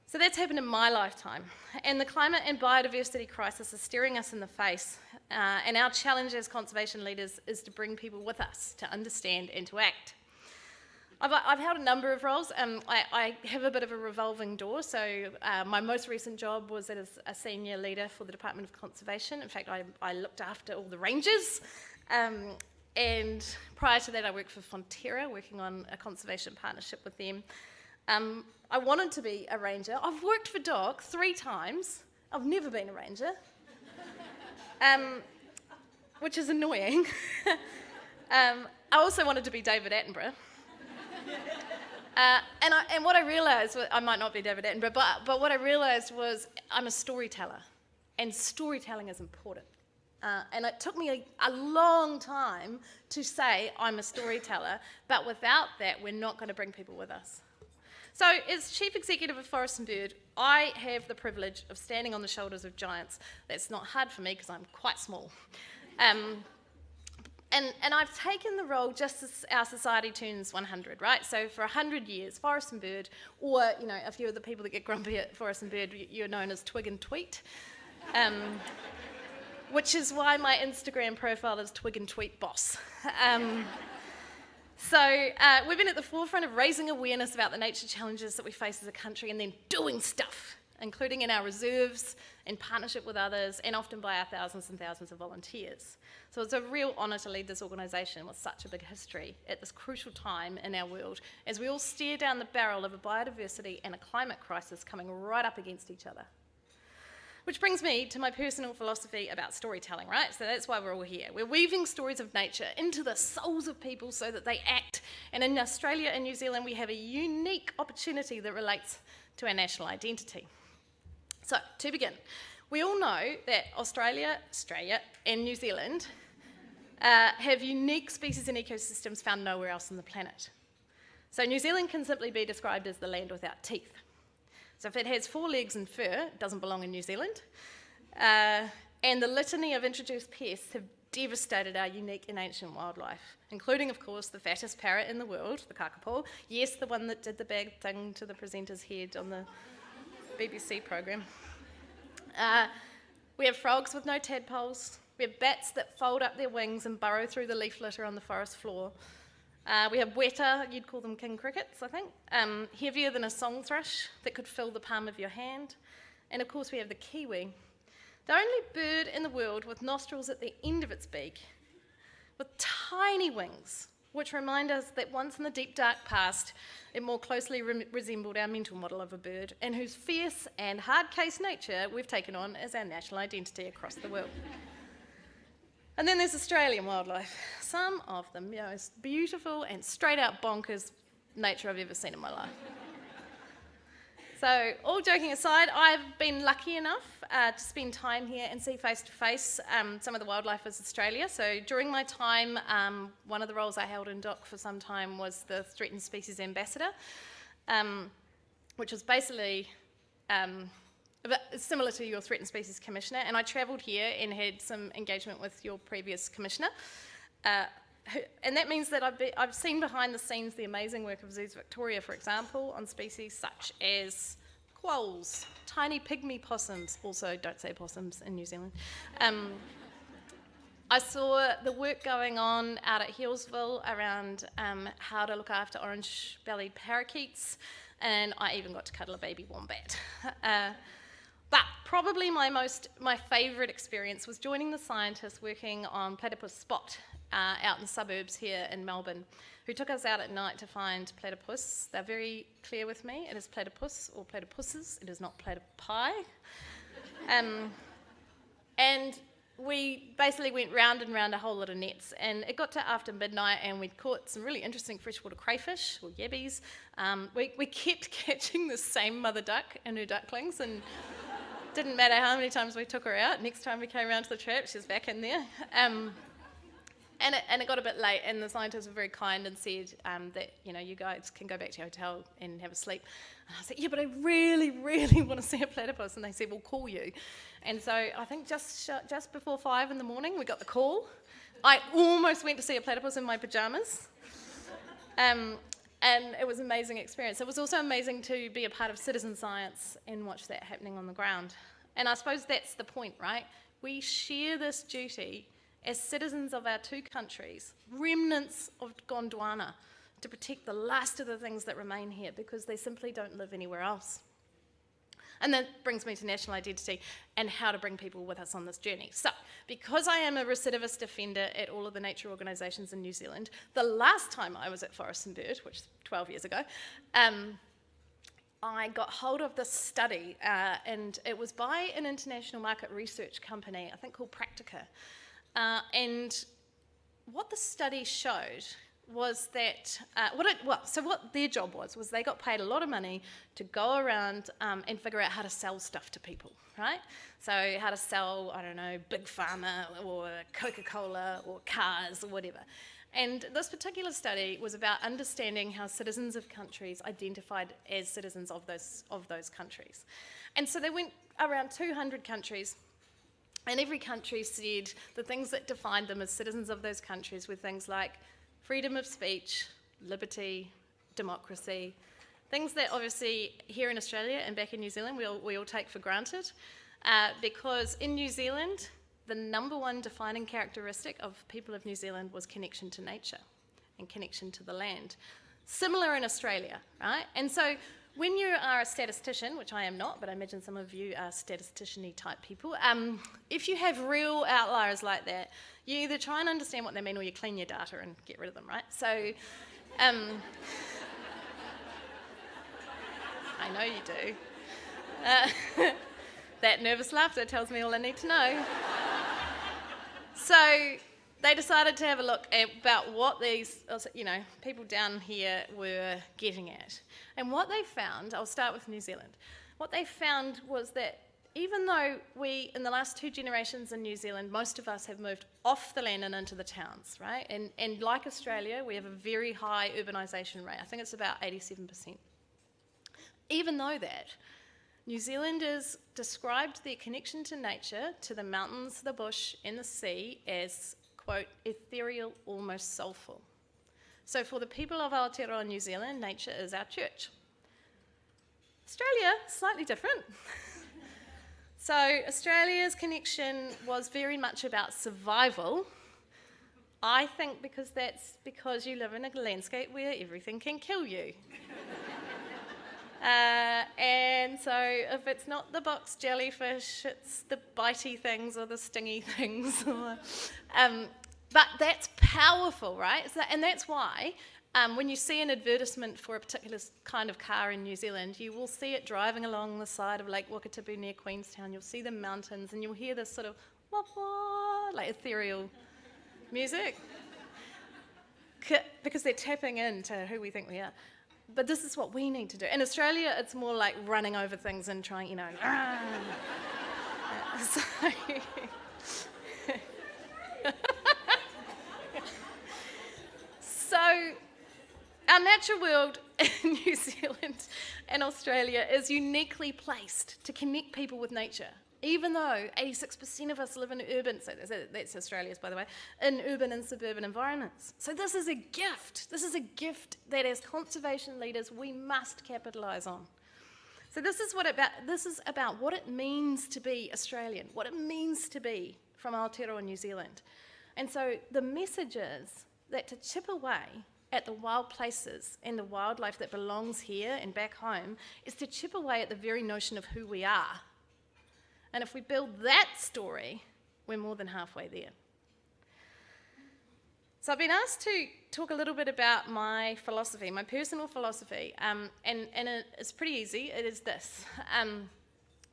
So that's happened in my lifetime. And the climate and biodiversity crisis is staring us in the face. And our challenge as conservation leaders is to bring people with us to understand and to act. I've held a number of roles. I have a bit of a revolving door. So my most recent job was as a senior leader for the Department of Conservation. In fact, I looked after all the rangers. And prior to that, I worked for Fonterra, working on a conservation partnership with them. I wanted to be a ranger. I've worked for DOC 3 times. I've never been a ranger, which is annoying. I also wanted to be David Attenborough. And what I realised, I might not be David Attenborough, but what I realised was I'm a storyteller, and storytelling is important. And it took me a long time to say I'm a storyteller, but without that, we're not going to bring people with us. So as Chief Executive of Forest and Bird, I have the privilege of standing on the shoulders of giants. That's not hard for me because I'm quite small. And I've taken the role just as our society turns 100, right? So for 100 years, Forest and Bird, or a few of the people that get grumpy at Forest and Bird, you're known as Twig and Tweet, which is why my Instagram profile is Twig and Tweet Boss. So we've been at the forefront of raising awareness about the nature challenges that we face as a country, and then doing stuff, including in our reserves, in partnership with others, and often by our thousands and thousands of volunteers. So it's a real honour to lead this organisation with such a big history at this crucial time in our world, as we all stare down the barrel of a biodiversity and a climate crisis coming right up against each other. Which brings me to my personal philosophy about storytelling, right? So that's why we're all here. We're weaving stories of nature into the souls of people so that they act. And in Australia and New Zealand, we have a unique opportunity that relates to our national identity. So, to begin, we all know that Australia and New Zealand have unique species and ecosystems found nowhere else on the planet. So New Zealand can simply be described as the land without teeth. So if it has 4 legs and fur, it doesn't belong in New Zealand. And the litany of introduced pests have devastated our unique and ancient wildlife, including, of course, the fattest parrot in the world, the kakapo. Yes, the one that did the bad thing to the presenter's head on the BBC programme. We have frogs with no tadpoles. We have bats that fold up their wings and burrow through the leaf litter on the forest floor. We have weta, you'd call them king crickets, I think, heavier than a song thrush that could fill the palm of your hand. And of course we have the kiwi, the only bird in the world with nostrils at the end of its beak, with tiny wings, which remind us that once in the deep dark past, it more closely resembled our mental model of a bird, and whose fierce and hard-case nature we've taken on as our national identity across the world. And then there's Australian wildlife, some of the most beautiful and straight-out bonkers nature I've ever seen in my life. So, all joking aside, I've been lucky enough to spend time here and see face-to-face some of the wildlife of Australia. So, during my time, one of the roles I held in DOC for some time was the Threatened Species Ambassador, which was basically similar to your Threatened Species Commissioner, and I travelled here and had some engagement with your previous Commissioner. And that means that I've seen behind the scenes the amazing work of Zoos Victoria, for example, on species such as quolls, tiny pygmy possums, also don't say possums in New Zealand. I saw the work going on out at Hillsville around how to look after orange-bellied parakeets, and I even got to cuddle a baby wombat. But probably my favourite experience was joining the scientists working on platypus spot out in the suburbs here in Melbourne, who took us out at night to find platypus. They're very clear with me. It is platypus or platypuses. It is not platypi. And we basically went round and round a whole lot of nets, and it got to after midnight and we'd caught some really interesting freshwater crayfish, or yabbies. We kept catching the same mother duck and her ducklings, and didn't matter how many times we took her out. Next time we came around to the trap, she was back in there. And it got a bit late, and the scientists were very kind and said that, you guys can go back to your hotel and have a sleep. And I said, yeah, but I really, really want to see a platypus. And they said, we'll call you. And so I think just before 5 in the morning, we got the call. I almost went to see a platypus in my pyjamas. And it was an amazing experience. It was also amazing to be a part of citizen science and watch that happening on the ground. And I suppose that's the point, right? We share this duty as citizens of our 2 countries, remnants of Gondwana, to protect the last of the things that remain here because they simply don't live anywhere else. And that brings me to national identity and how to bring people with us on this journey. So, because I am a recidivist offender at all of the nature organisations in New Zealand, the last time I was at Forest and Bird, which was 12 years ago, I got hold of this study, and it was by an international market research company, I think called Practica. And what the study showed was that, what their job was they got paid a lot of money to go around and figure out how to sell stuff to people, right? So how to sell, I don't know, Big Pharma or Coca-Cola or cars or whatever. And this particular study was about understanding how citizens of countries identified as citizens of those countries. And so they went around 200 countries, and every country said the things that defined them as citizens of those countries were things like freedom of speech, liberty, democracy, things that obviously here in Australia and back in New Zealand we all take for granted, because in New Zealand, the number one defining characteristic of people of New Zealand was connection to nature and connection to the land. Similar in Australia, right? And so when you are a statistician, which I am not, but I imagine some of you are statistician-y type people, if you have real outliers like that, you either try and understand what they mean or you clean your data and get rid of them, right? So, I know you do. That nervous laughter tells me all I need to know. So they decided to have a look at about what these, people down here were getting at. And what they found, I'll start with New Zealand, what they found was that even though we, in the last 2 generations in New Zealand, most of us have moved off the land and into the towns, right? And like Australia, we have a very high urbanisation rate. I think it's about 87%. Even though that, New Zealanders described their connection to nature, to the mountains, the bush, and the sea as, quote, ethereal, almost soulful. So for the people of Aotearoa New Zealand, nature is our church. Australia, slightly different. So Australia's connection was very much about survival. I think that's because you live in a landscape where everything can kill you. And so if it's not the box jellyfish, it's the bitey things or the stingy things. But that's powerful, right? And that's why when you see an advertisement for a particular kind of car in New Zealand, you will see it driving along the side of Lake Wakatipu near Queenstown. You'll see the mountains and you'll hear this sort of wah wah, like ethereal music. Because they're tapping into who we think we are. But this is what we need to do. In Australia, it's more like running over things and trying, So our natural world in New Zealand and Australia is uniquely placed to connect people with nature, even though 86% of us live in urban, so that's Australia's, by the way, in urban and suburban environments. So this is a gift. This is a gift that as conservation leaders we must capitalise on. So this is about what it means to be Australian, what it means to be from Aotearoa New Zealand. And so the message is that to chip away at the wild places and the wildlife that belongs here and back home is to chip away at the very notion of who we are. And if we build that story, we're more than halfway there. So I've been asked to talk a little bit about my philosophy, my personal philosophy, and it's pretty easy. It is this.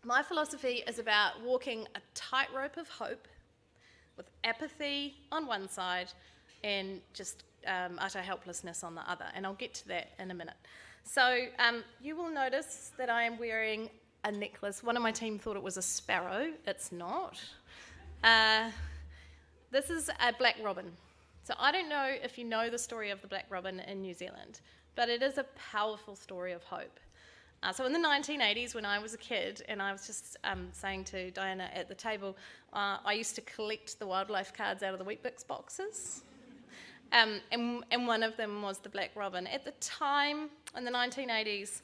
My philosophy is about walking a tightrope of hope with apathy on one side and just utter helplessness on the other. And I'll get to that in a minute. So you will notice that I am wearing a necklace. One of my team thought it was a sparrow. It's not. This is a black robin. So I don't know if you know the story of the black robin in New Zealand, but it is a powerful story of hope. So in the 1980s, when I was a kid, and I was just saying to Diana at the table, I used to collect the wildlife cards out of the Weet-Bix boxes. And one of them was the black robin. At the time, in the 1980s,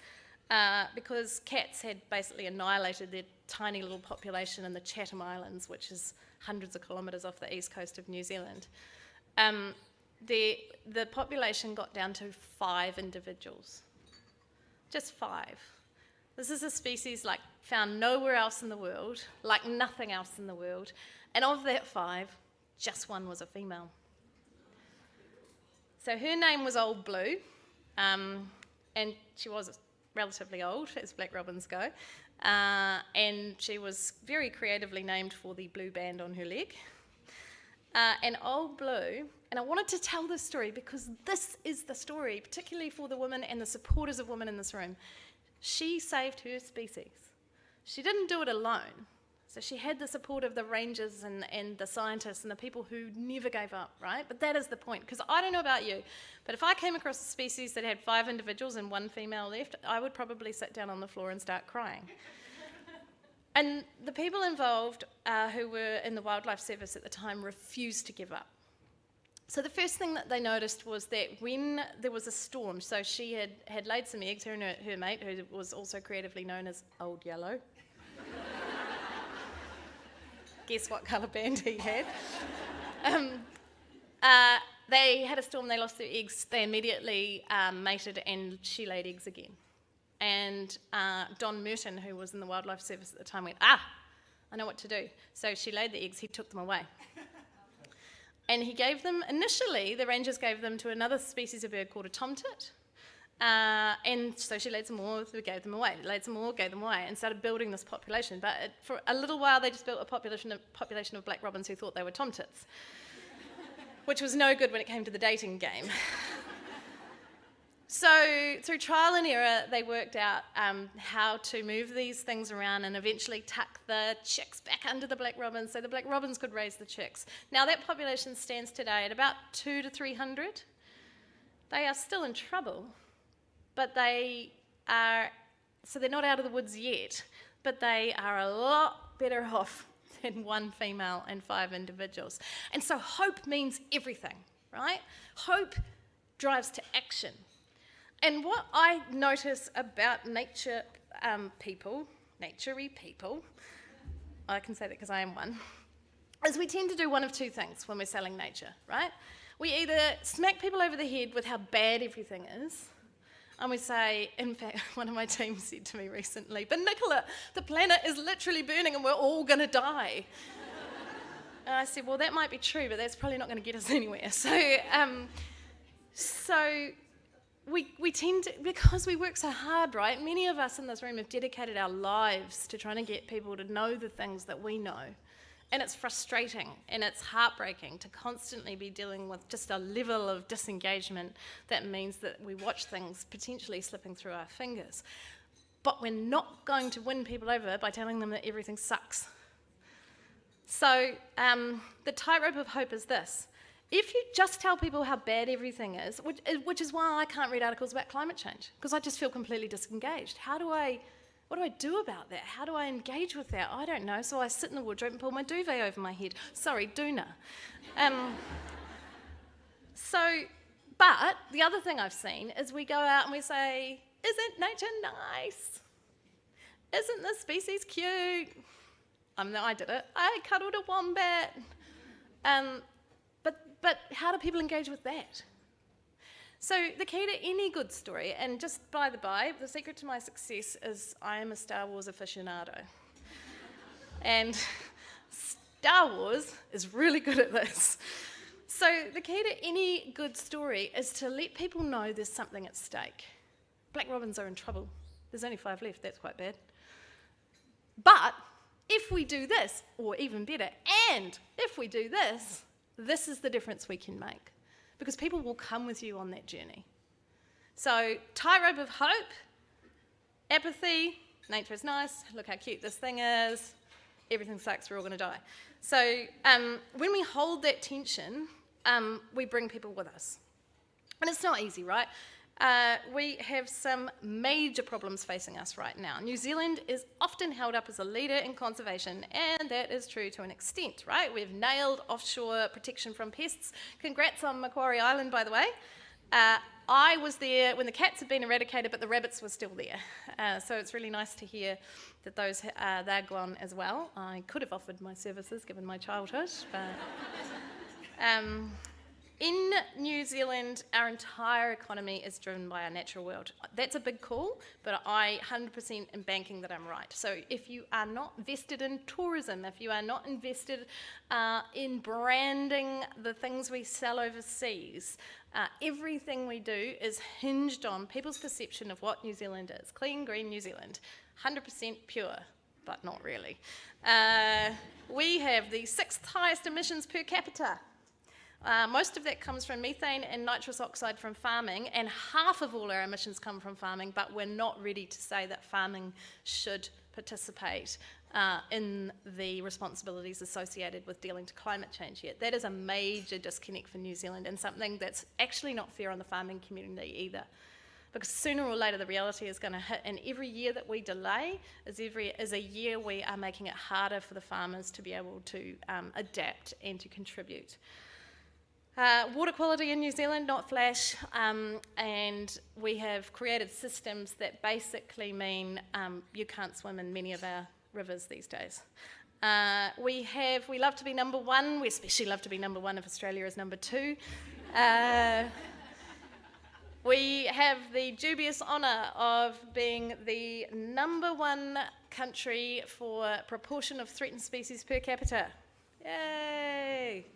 because cats had basically annihilated their tiny little population in the Chatham Islands, which is hundreds of kilometres off the east coast of New Zealand, the population got down to 5 individuals. Just 5. This is a species like found nowhere else in the world, like nothing else in the world. And of that 5, just 1 was a female. So her name was Old Blue, and she was relatively old, as black robins go. And she was very creatively named for the blue band on her leg. And Old Blue, and I wanted to tell this story because this is the story, particularly for the women and the supporters of women in this room. She saved her species. She didn't do it alone. So she had the support of the rangers and the scientists and the people who never gave up, right? But that is the point, because I don't know about you, but if I came across a species that had 5 individuals and 1 female left, I would probably sit down on the floor and start crying. And the people involved who were in the wildlife service at the time refused to give up. So the first thing that they noticed was that when there was a storm, so she had laid some eggs, her and her mate, who was also creatively known as Old Yellow. Guess what colour band he had. They had a storm, they lost their eggs, they immediately mated and she laid eggs again. And Don Merton, who was in the wildlife service at the time, went, I know what to do. So she laid the eggs, he took them away. And he gave them, initially, the rangers gave them to another species of bird called a tomtit. And so she laid some more, we gave them away. Laid some more, gave them away, and started building this population. But for a little while, they just built a population of black robins who thought they were tomtits, which was no good when it came to the dating game. So through trial and error, they worked out how to move these things around and eventually tuck the chicks back under the black robins so the black robins could raise the chicks. Now that population stands today at about 200 to 300. They are still in trouble, but they're not out of the woods yet, but they are a lot better off than 1 female and 5 individuals. And so hope means everything, right? Hope drives to action. And what I notice about naturey people, I can say that because I am one, is we tend to do one of 2 things when we're selling nature, right? We either smack people over the head with how bad everything is, and we say, in fact, one of my team said to me recently, but Nicola, the planet is literally burning and we're all going to die. And I said, well, that might be true, but that's probably not going to get us anywhere. So we tend to, because we work so hard, right? Many of us in this room have dedicated our lives to trying to get people to know the things that we know. And it's frustrating and it's heartbreaking to constantly be dealing with just a level of disengagement that means that we watch things potentially slipping through our fingers. But we're not going to win people over by telling them that everything sucks. So the tightrope of hope is this. If you just tell people how bad everything is, which is why I can't read articles about climate change, because I just feel completely disengaged. What do I do about that? How do I engage with that? I don't know. So I sit in the wardrobe and pull my duvet over my head. Sorry, doona. But the other thing I've seen is we go out and we say, isn't nature nice? Isn't this species cute? I did it. I cuddled a wombat. But how do people engage with that? So the key to any good story, and just by the by, the secret to my success is I am a Star Wars aficionado. And Star Wars is really good at this. So the key to any good story is to let people know there's something at stake. Black robins are in trouble. There's only 5 left, that's quite bad. But if we do this, or even better, and if we do this, this is the difference we can make. Because people will come with you on that journey. So, tightrope of hope, apathy, nature is nice, look how cute this thing is, everything sucks, we're all going to die. So, when we hold that tension, we bring people with us. And it's not easy, right? We have some major problems facing us right now. New Zealand is often held up as a leader in conservation, and that is true to an extent, right? We've nailed offshore protection from pests. Congrats on Macquarie Island, by the way. I was there when the cats had been eradicated, but the rabbits were still there. So it's really nice to hear that they're gone as well. I could have offered my services given my childhood, but In New Zealand, our entire economy is driven by our natural world. That's a big call, but I 100% am banking that I'm right. So if you are not invested in tourism, if you are not invested in branding the things we sell overseas, everything we do is hinged on people's perception of what New Zealand is. Clean, green New Zealand, 100% pure, but not really. We have the 6th highest emissions per capita. Most of that comes from methane and nitrous oxide from farming, and half of all our emissions come from farming, but we're not ready to say that farming should participate in the responsibilities associated with dealing to climate change yet. That is a major disconnect for New Zealand, and something that's actually not fair on the farming community either. Because sooner or later the reality is going to hit, and every year that we delay is a year we are making it harder for the farmers to be able to adapt and to contribute. Water quality in New Zealand, not flash, and we have created systems that basically mean you can't swim in many of our rivers these days. We love to be number one. We especially love to be number one if Australia is number two. We have the dubious honour of being the number one country for proportion of threatened species per capita. Yay!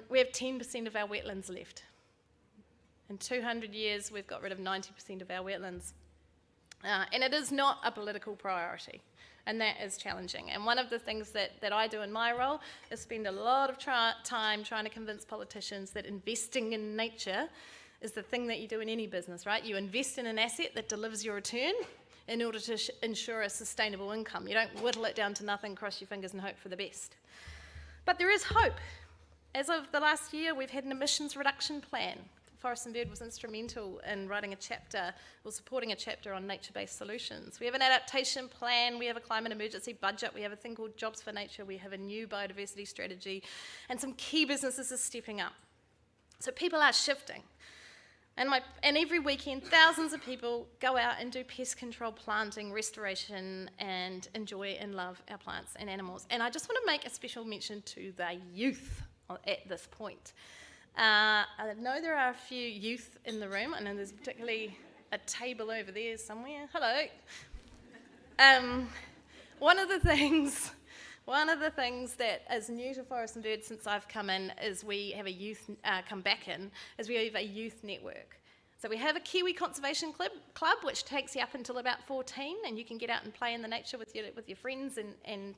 We have 10% of our wetlands left. In 200 years, we've got rid of 90% of our wetlands. And it is not a political priority, and that is challenging. And one of the things that I do in my role is spend a lot of time trying to convince politicians that investing in nature is the thing that you do in any business, right? You invest in an asset that delivers your return in order to ensure a sustainable income. You don't whittle it down to nothing, cross your fingers and hope for the best. But there is hope. As of the last year, we've had an emissions reduction plan. Forest and Bird was instrumental in writing a chapter, or supporting a chapter on nature-based solutions. We have an adaptation plan, we have a climate emergency budget, we have a thing called Jobs for Nature, we have a new biodiversity strategy, and some key businesses are stepping up. So people are shifting. And every weekend, thousands of people go out and do pest control, planting, restoration, and enjoy and love our plants and animals. And I just want to make a special mention to the youth at this point. I know there are a few youth in the room. I know there's particularly a table over there somewhere. Hello. One of the things that is new to Forest and Bird since I've come in is we have a youth come back in, is we have a youth network. So we have a Kiwi Conservation Club which takes you up until about 14, and you can get out and play in the nature with your friends and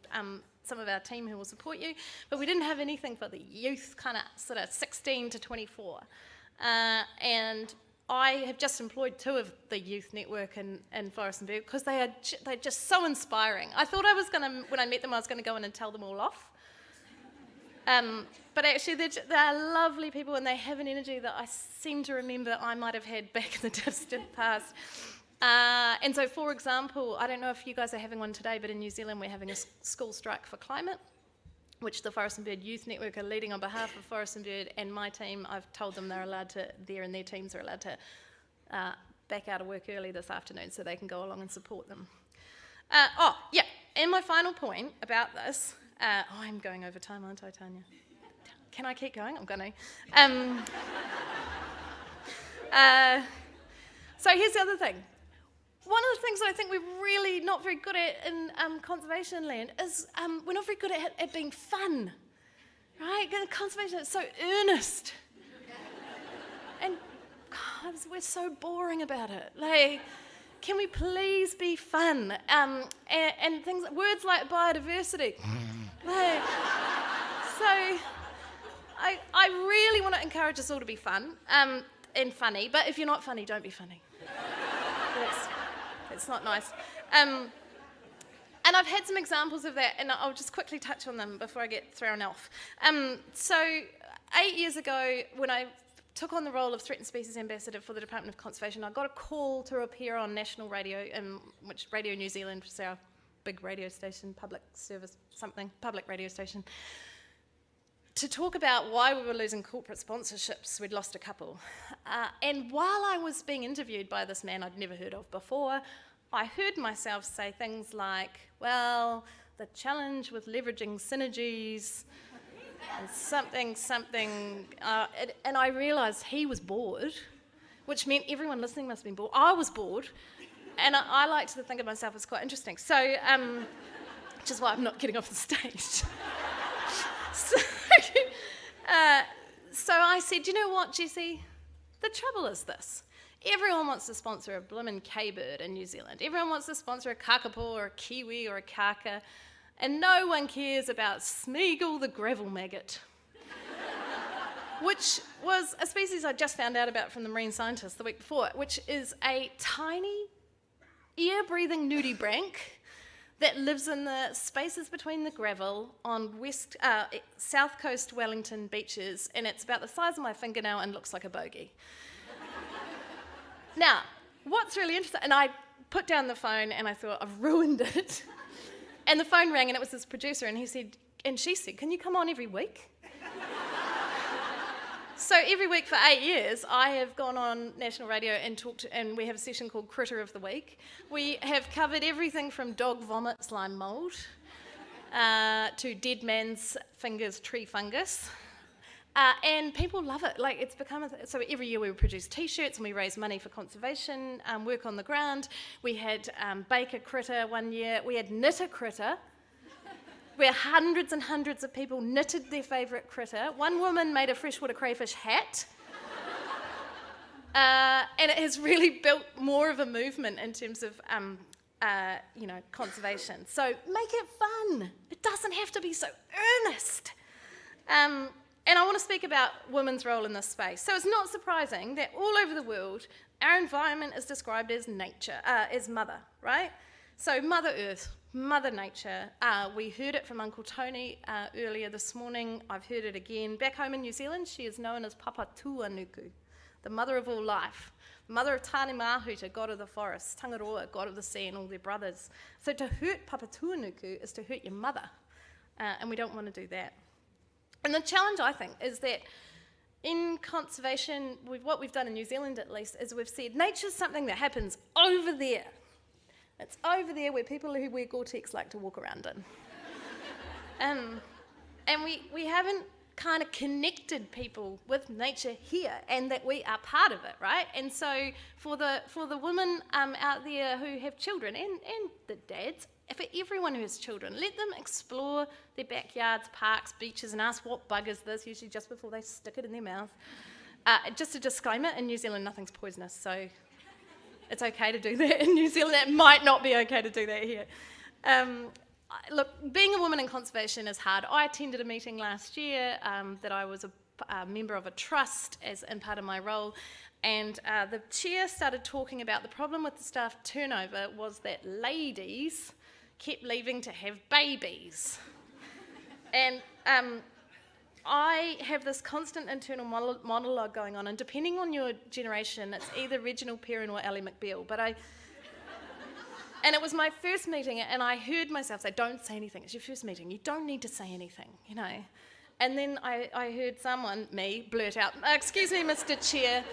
some of our team who will support you. But we didn't have anything for the youth, kind of sort of 16 to 24. And I have just employed 2 of the youth network in Forest and Bird because they're just so inspiring. I thought I was going to, when I met them, I was going to go in and tell them all off. But actually, they're lovely people, and they have an energy that I seem to remember I might have had back in the distant past. And so, for example, I don't know if you guys are having one today, but in New Zealand we're having a school strike for climate, which the Forest and Bird Youth Network are leading on behalf of Forest and Bird and my team. I've told them they're allowed to, and their teams are allowed to back out of work early this afternoon so they can go along and support them. And my final point about this, I'm going over time, aren't I, Tanya? Can I keep going? I'm going to. So here's the other thing. One of the things that I think we're really not very good at in conservation land is we're not very good at being fun, right? Conservation is so earnest. And God, we're so boring about it. Like, can we please be fun? And things, words like biodiversity. Like, so I really want to encourage us all to be fun and funny, but if you're not funny, don't be funny. It's not nice. And I've had some examples of that, and I'll just quickly touch on them before I get thrown off. So 8 years ago, when I took on the role of Threatened Species Ambassador for the Department of Conservation, I got a call to appear on national radio, which Radio New Zealand, which is our big radio station, public radio station, to talk about why we were losing corporate sponsorships. We'd lost a couple. And while I was being interviewed by this man I'd never heard of before, I heard myself say things like, well, the challenge with leveraging synergies and and I realised he was bored, which meant everyone listening must have been bored. I was bored, and I like to think of myself as quite interesting. So, which is why I'm not getting off the stage. So I said, you know what, Jessie? The trouble is this. Everyone wants to sponsor a bloomin' K-bird in New Zealand. Everyone wants to sponsor a kakapo or a kiwi or a kaka. And no one cares about Smeagol the gravel maggot, which was a species I just found out about from the marine scientists the week before, which is a tiny, air-breathing nudibranch that lives in the spaces between the gravel on south coast Wellington beaches, and it's about the size of my fingernail and looks like a bogey. Now, what's really interesting, and I put down the phone and I thought, I've ruined it. And the phone rang and it was this producer, and she said, can you come on every week? So every week for 8 years, I have gone on national radio and talked, and we have a session called Critter of the Week. We have covered everything from dog vomit slime mould to dead man's fingers tree fungus. And people love it. Like, it's become so every year we produce T-shirts and we raise money for conservation, work on the ground. We had bake a critter one year. We had knit a critter, where hundreds and hundreds of people knitted their favourite critter. One woman made a freshwater crayfish hat. And it has really built more of a movement in terms of conservation. So make it fun. It doesn't have to be so earnest. And I want to speak about women's role in this space. So it's not surprising that all over the world, our environment is described as nature, as mother, right? So Mother Earth, Mother Nature. We heard it from Uncle Tony earlier this morning. I've heard it again. Back home in New Zealand, she is known as Papa Tuanuku, the mother of all life, the mother of Tāne Mahuta, god of the forest, Tangaroa, god of the sea, and all their brothers. So to hurt Papa Tuanuku is to hurt your mother, and we don't want to do that. And the challenge, I think, is that in conservation, what we've done in New Zealand at least, is we've said nature's something that happens over there. It's over there where people who wear Gore-Tex like to walk around in. And we haven't kind of connected people with nature here, and that we are part of it, right? And so for the women out there who have children, and the dads, for everyone who has children, let them explore their backyards, parks, beaches, and ask what bug is this, usually just before they stick it in their mouth. Just a disclaimer, in New Zealand nothing's poisonous, so it's okay to do that in New Zealand. It might not be okay to do that here. Look, being a woman in conservation is hard. I attended a meeting last year that I was a member of a trust in part of my role, and the chair started talking about the problem with the staff turnover was that ladies kept leaving to have babies. And I have this constant internal monologue going on, and depending on your generation, it's either Reginald Perrin or Ally McBeal, and it was my first meeting, and I heard myself say, don't say anything, it's your first meeting, you don't need to say anything, you know. And then I heard someone, me, blurt out, excuse me, Mr. Chair,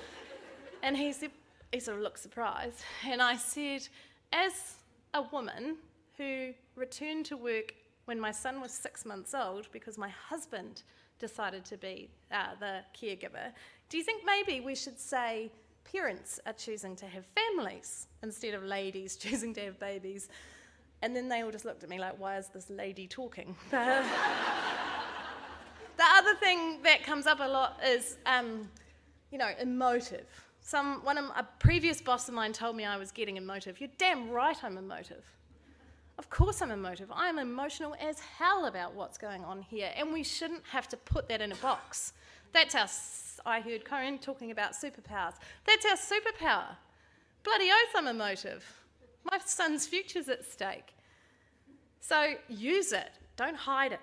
and he sort of looked surprised, and I said, as a woman who returned to work when my son was 6 months old because my husband decided to be the caregiver, do you think maybe we should say parents are choosing to have families instead of ladies choosing to have babies? And then they all just looked at me like, why is this lady talking? The other thing that comes up a lot is, emotive. A previous boss of mine told me I was getting emotive. You're damn right I'm emotive. Of course I'm emotive. I'm emotional as hell about what's going on here, and we shouldn't have to put that in a box. That's I heard Corinne talking about superpowers. That's our superpower. Bloody oath I'm emotive. My son's future's at stake. So use it. Don't hide it.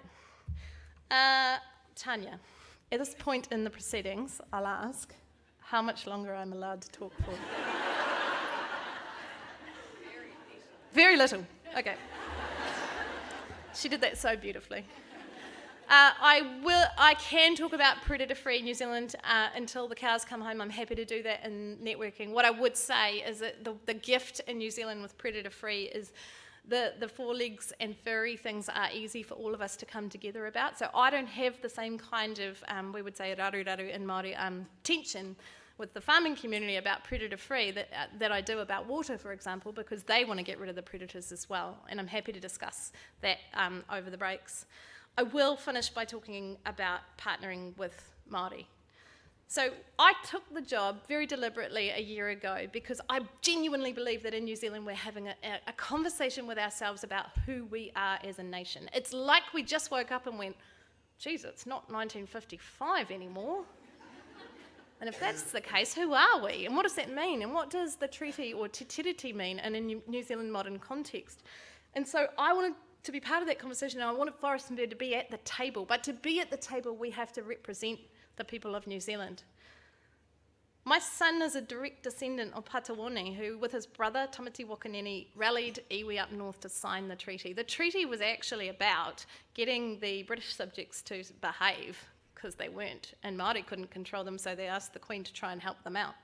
Tanya, at this point in the proceedings, I'll ask how much longer I'm allowed to talk for. Very little. Okay. She did that so beautifully. I can talk about predator-free New Zealand until the cows come home. I'm happy to do that in networking. What I would say is that the gift in New Zealand with predator-free is the four legs and furry things are easy for all of us to come together about. So I don't have the same kind of, we would say raru in Māori, tension with the farming community about predator-free that I do about water, for example, because they want to get rid of the predators as well. And I'm happy to discuss that over the breaks. I will finish by talking about partnering with Māori. So I took the job very deliberately a year ago because I genuinely believe that in New Zealand we're having a conversation with ourselves about who we are as a nation. It's like we just woke up and went, geez, it's not 1955 anymore. And if that's the case, who are we? And what does that mean? And what does the treaty or te tiriti mean in a New Zealand modern context? And so I wanted to be part of that conversation, and I wanted Forest and Bird to be at the table. But to be at the table, we have to represent the people of New Zealand. My son is a direct descendant of Patawane, who, with his brother, Tamati Wakaneni, rallied iwi up north to sign the treaty. The treaty was actually about getting the British subjects to behave, because they weren't, and Māori couldn't control them, so they asked the Queen to try and help them out.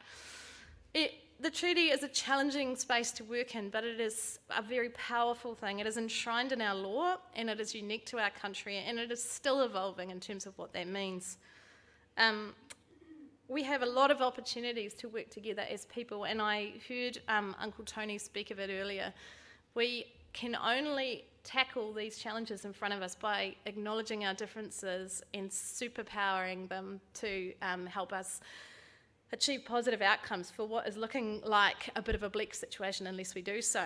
The treaty is a challenging space to work in, but it is a very powerful thing. It is enshrined in our law, and it is unique to our country, and it is still evolving in terms of what that means. We have a lot of opportunities to work together as people, and I heard Uncle Tony speak of it earlier. We can only tackle these challenges in front of us by acknowledging our differences and superpowering them to help us achieve positive outcomes for what is looking like a bit of a bleak situation unless we do so.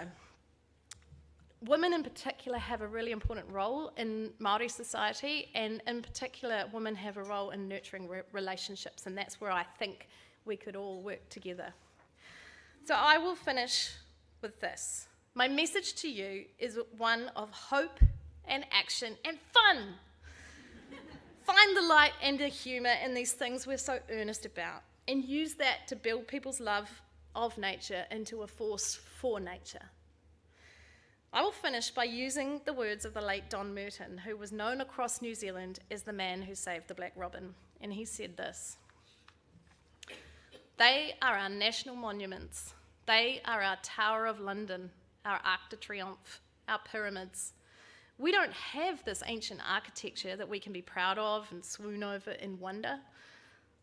Women in particular have a really important role in Māori society, and in particular women have a role in nurturing relationships, and that's where I think we could all work together. So I will finish with this. My message to you is one of hope and action and fun. Find the light and the humour in these things we're so earnest about, and use that to build people's love of nature into a force for nature. I will finish by using the words of the late Don Merton, who was known across New Zealand as the man who saved the black robin, and he said this: "They are our national monuments. They are our Tower of London, our Arc de Triomphe, our pyramids. We don't have this ancient architecture that we can be proud of and swoon over in wonder,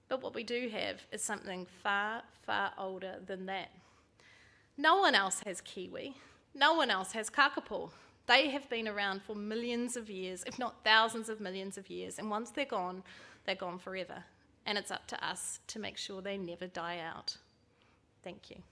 but what we do have is something far, far older than that. No one else has kiwi. No one else has kakapo. They have been around for millions of years, if not thousands of millions of years, and once they're gone forever. And it's up to us to make sure they never die out." Thank you.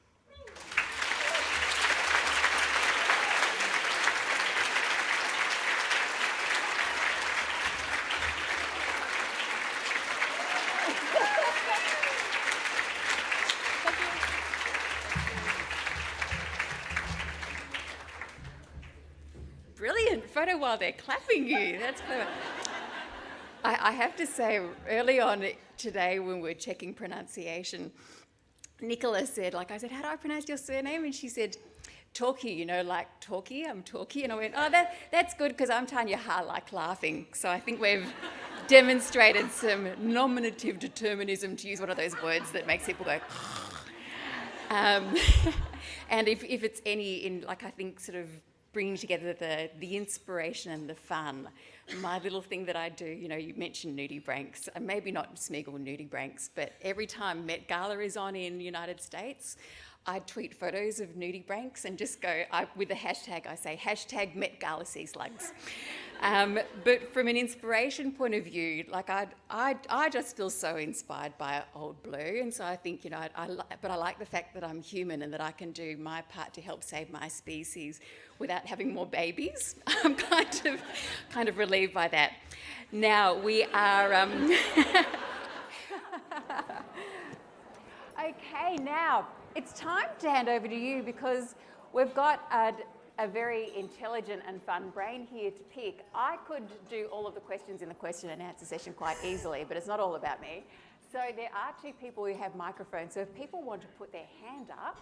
Brilliant photo while they're clapping you. That's clever. I have to say, early on today when we were checking pronunciation, Nicola said, I said, "How do I pronounce your surname?" And she said, "Toki, like Toki, I'm Toki." And I went, "Oh, that's good, because I'm Tanya Ha, like laughing." So I think we've demonstrated some nominative determinism, to use one of those words that makes people go, and if it's any in, I think, sort of bringing together the inspiration and the fun. My little thing that I do, you mentioned nudie branks, maybe not Smeagol nudie branks, but every time Met Gala is on in the United States, I tweet photos of nudie branks and just go, with the hashtag, I say, #Met Gala Sea Slugs. But from an inspiration point of view, I just feel so inspired by Old Blue, and so I think, but I like the fact that I'm human and that I can do my part to help save my species without having more babies. I'm kind of relieved by that. Now we are. Okay, now it's time to hand over to you, because we've got a very intelligent and fun brain here to pick. I could do all of the questions in the question and answer session quite easily, but it's not all about me. So there are two people who have microphones. So if people want to put their hand up,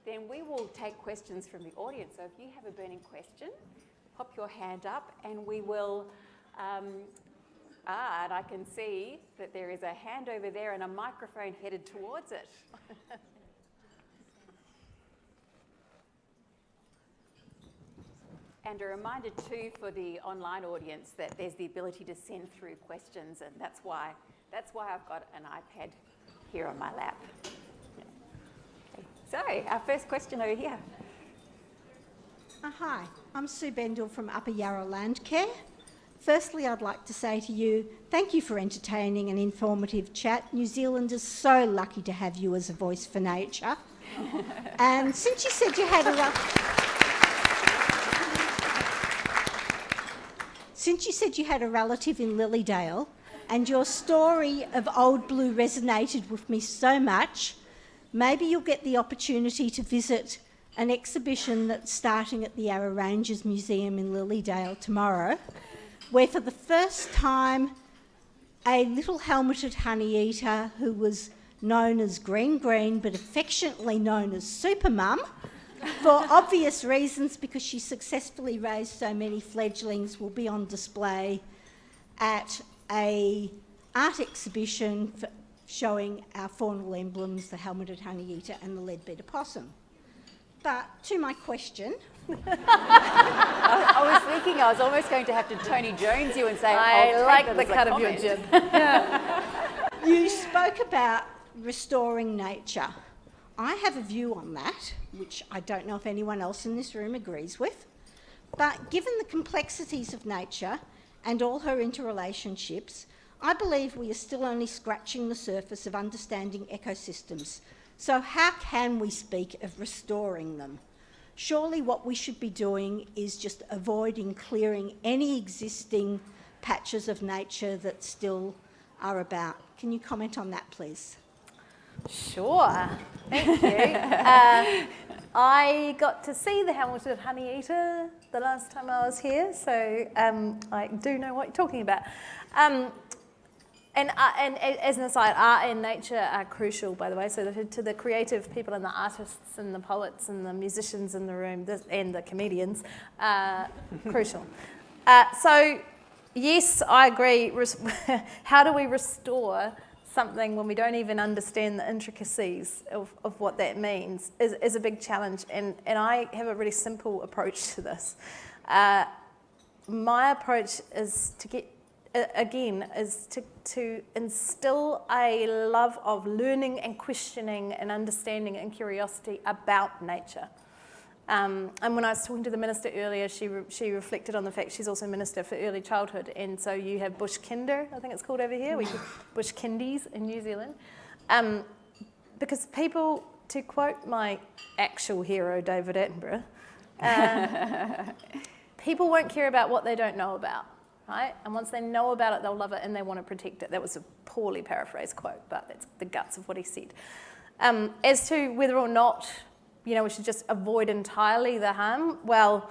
then we will take questions from the audience. So if you have a burning question, pop your hand up and we will, and I can see that there is a hand over there and a microphone headed towards it. And a reminder too for the online audience that there's the ability to send through questions, and that's why I've got an iPad here on my lap. Okay. So our first question over here. Hi, I'm Sue Bendel from Upper Yarra Landcare. Firstly, I'd like to say to you, thank you for entertaining and informative chat. New Zealand is so lucky to have you as a voice for nature. And since you said you had a relative in Lilydale, and your story of Old Blue resonated with me so much, maybe you'll get the opportunity to visit an exhibition that's starting at the Yarra Ranges Museum in Lilydale tomorrow, where for the first time a little helmeted honeyeater who was known as Green but affectionately known as Super Mum, for obvious reasons because she successfully raised so many fledglings, will be on display at a art exhibition showing our faunal emblems, the helmeted honeyeater and the leadbeater possum. But to my question... I was thinking I was almost going to have to Tony Jones you and say, I like the cut of your jib. You spoke about restoring nature. I have a view on that, which I don't know if anyone else in this room agrees with, but given the complexities of nature and all her interrelationships, I believe we are still only scratching the surface of understanding ecosystems. So how can we speak of restoring them? Surely what we should be doing is just avoiding clearing any existing patches of nature that still are about. Can you comment on that, please? Sure, thank you. I got to see the helmeted honeyeater the last time I was here, so I do know what you're talking about. And as an aside, art and nature are crucial, by the way, so to the creative people and the artists and the poets and the musicians in the room and the comedians, crucial. So, yes, I agree. How do we restore something when we don't even understand the intricacies of what that means is a big challenge, and I have a really simple approach to this. My approach is to get to instill a love of learning and questioning and understanding and curiosity about nature. And when I was talking to the minister earlier, she reflected on the fact she's also Minister for Early Childhood, and so you have Bush Kinder, I think it's called over here, Bush Kindies in New Zealand. Because people, to quote my actual hero, David Attenborough, people won't care about what they don't know about. Right? And once they know about it, they'll love it and they want to protect it. That was a poorly paraphrased quote, but that's the guts of what he said. As to whether or not, we should just avoid entirely the harm, well,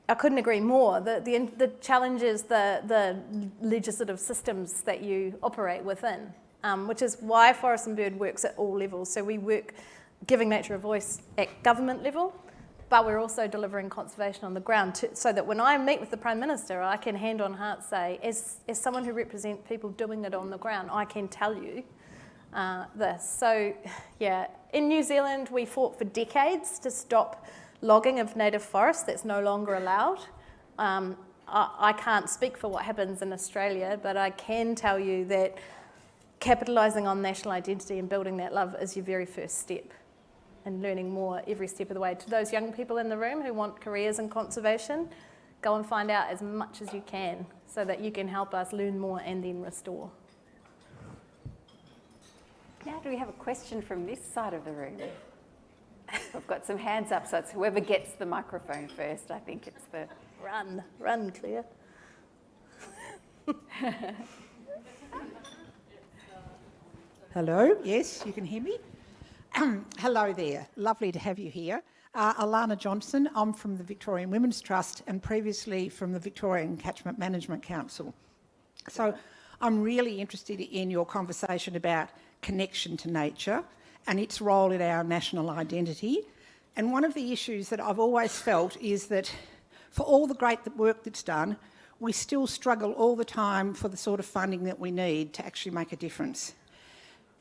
I couldn't agree more. The challenge is the legislative systems that you operate within, which is why Forest and Bird works at all levels. So we work giving nature a voice at government level, but we're also delivering conservation on the ground so that when I meet with the Prime Minister, I can hand on heart say, as someone who represents people doing it on the ground, I can tell you this. So, yeah, in New Zealand, we fought for decades to stop logging of native forests. That's no longer allowed. I can't speak for what happens in Australia, but I can tell you that capitalising on national identity and building that love is your very first step. And learning more every step of the way. To those young people in the room who want careers in conservation, go and find out as much as you can so that you can help us learn more and then restore. Now, do we have a question from this side of the room? I've got some hands up, so it's whoever gets the microphone first. I think it's the... Run, Claire. Hello, yes, you can hear me? Hello there, lovely to have you here. Alana Johnson, I'm from the Victorian Women's Trust and previously from the Victorian Catchment Management Council. So I'm really interested in your conversation about connection to nature and its role in our national identity. And one of the issues that I've always felt is that for all the great work that's done, we still struggle all the time for the sort of funding that we need to actually make a difference.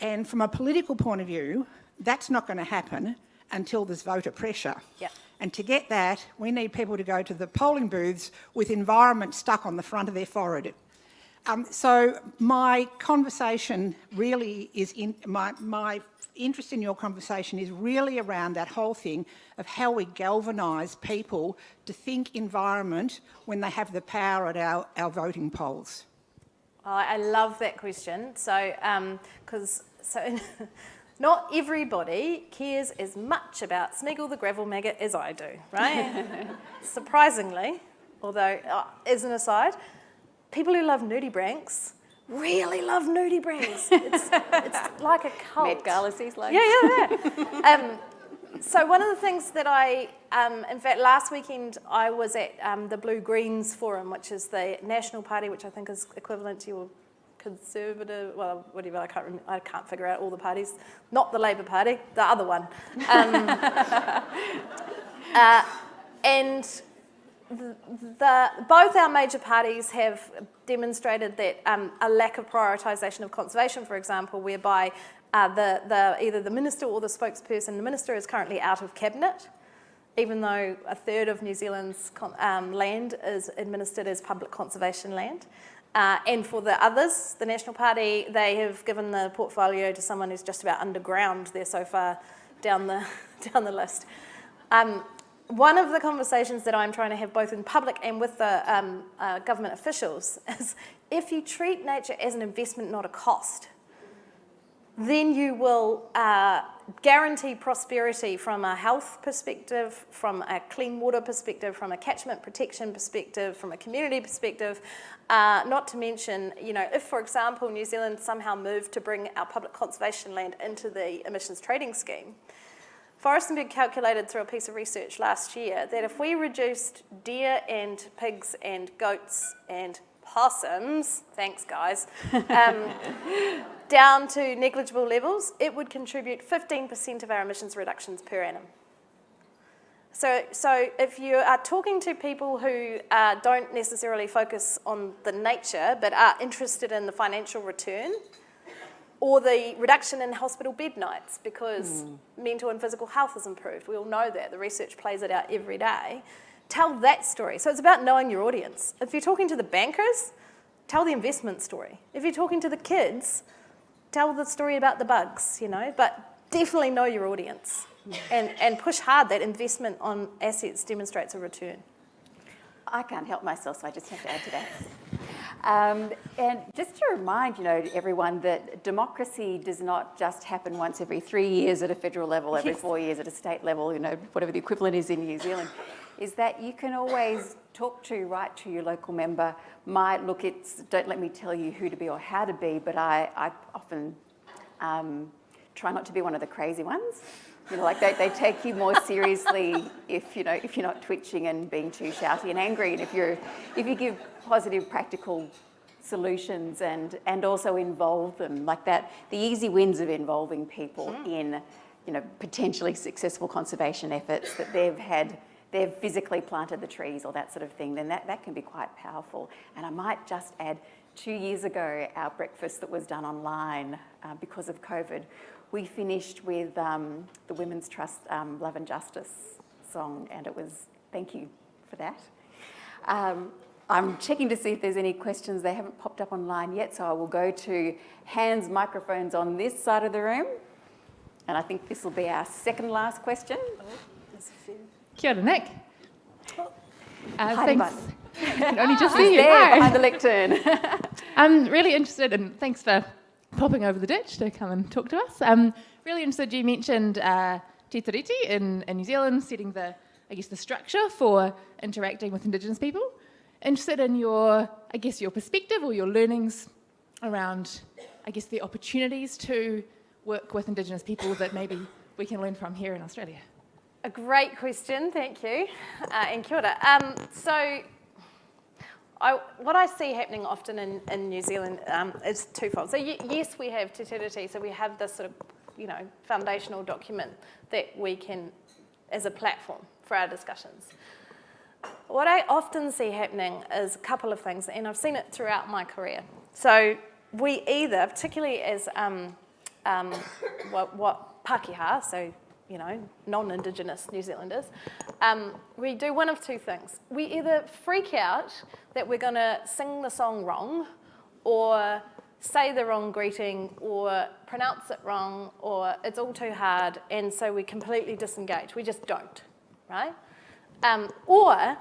And from a political point of view, that's not going to happen until there's voter pressure. Yeah. And to get that, we need people to go to the polling booths with environment stuck on the front of their forehead. So my conversation really is, my interest in your conversation is really around that whole thing of how we galvanise people to think environment when they have the power at our voting polls. I love that question. So, not everybody cares as much about Smeagol the gravel maggot as I do, right? Surprisingly, although, as an aside, people who love nudibranchs really love nudibranchs. It's like a cult. Met Galaxy's like. Yeah. So one of the things that in fact, last weekend I was at the Blue Greens Forum, which is the National Party, which I think is equivalent to your Conservative, well, whatever, I can't figure out all the parties. Not the Labour Party, the other one. And both our major parties have demonstrated that a lack of prioritisation of conservation, for example, whereby either the minister or the spokesperson, the minister is currently out of cabinet, even though a third of New Zealand's land is administered as public conservation land. And for the others, the National Party, they have given the portfolio to someone who's just about underground. They're so far down the list. One of the conversations that I'm trying to have both in public and with the government officials is if you treat nature as an investment, not a cost, then you will guarantee prosperity from a health perspective, from a clean water perspective, from a catchment protection perspective, from a community perspective. Not to mention, if, for example, New Zealand somehow moved to bring our public conservation land into the emissions trading scheme, Forrestenberg calculated through a piece of research last year that if we reduced deer and pigs and goats and possums, thanks guys, down to negligible levels, it would contribute 15% of our emissions reductions per annum. So if you are talking to people who don't necessarily focus on the nature but are interested in the financial return, or the reduction in hospital bed nights because mental and physical health has improved. We all know that. The research plays it out every day. Tell that story. So it's about knowing your audience. If you're talking to the bankers, tell the investment story. If you're talking to the kids, tell the story about the bugs, but definitely know your audience and push hard that investment on assets demonstrates a return. I can't help myself, so I just have to add to that. And just to remind, everyone that democracy does not just happen once every 3 years at a federal level, every 4 years at a state level, whatever the equivalent is in New Zealand, is that you can always write to your local member. Don't let me tell you who to be or how to be, but I often try not to be one of the crazy ones. They take you more seriously if you're not twitching and being too shouty and angry, and if you give positive, practical solutions and also involve them like that. The easy wins of involving people in potentially successful conservation efforts that they've physically planted the trees or that sort of thing. Then that can be quite powerful. And I might just add, 2 years ago, our breakfast that was done online because of COVID. We finished with the Women's Trust Love and Justice song, and it was, thank you for that. I'm checking to see if there's any questions. They haven't popped up online yet, so I will go to hands, microphones on this side of the room. And I think this will be our second last question. Kia ora, Nick. Hi, Thanks. bud. I can only just She's see you. there Hi. behind the lectern. I'm really interested, and thanks for popping over the ditch to come and talk to us. Really interested, you mentioned Te Tiriti in New Zealand, setting the structure for interacting with Indigenous people. Interested in your perspective or your learnings around, the opportunities to work with Indigenous people that maybe we can learn from here in Australia. A great question, thank you, and kia ora. What I see happening often in New Zealand is twofold. So yes, we have Te Tiriti, so we have this sort of, foundational document that we can, as a platform for our discussions. What I often see happening is a couple of things, and I've seen it throughout my career. So we either, particularly as what Pākehā, so non-Indigenous New Zealanders, we do one of two things. We either freak out that we're going to sing the song wrong, or say the wrong greeting, or pronounce it wrong, or it's all too hard, and so we completely disengage. We just don't, right? Or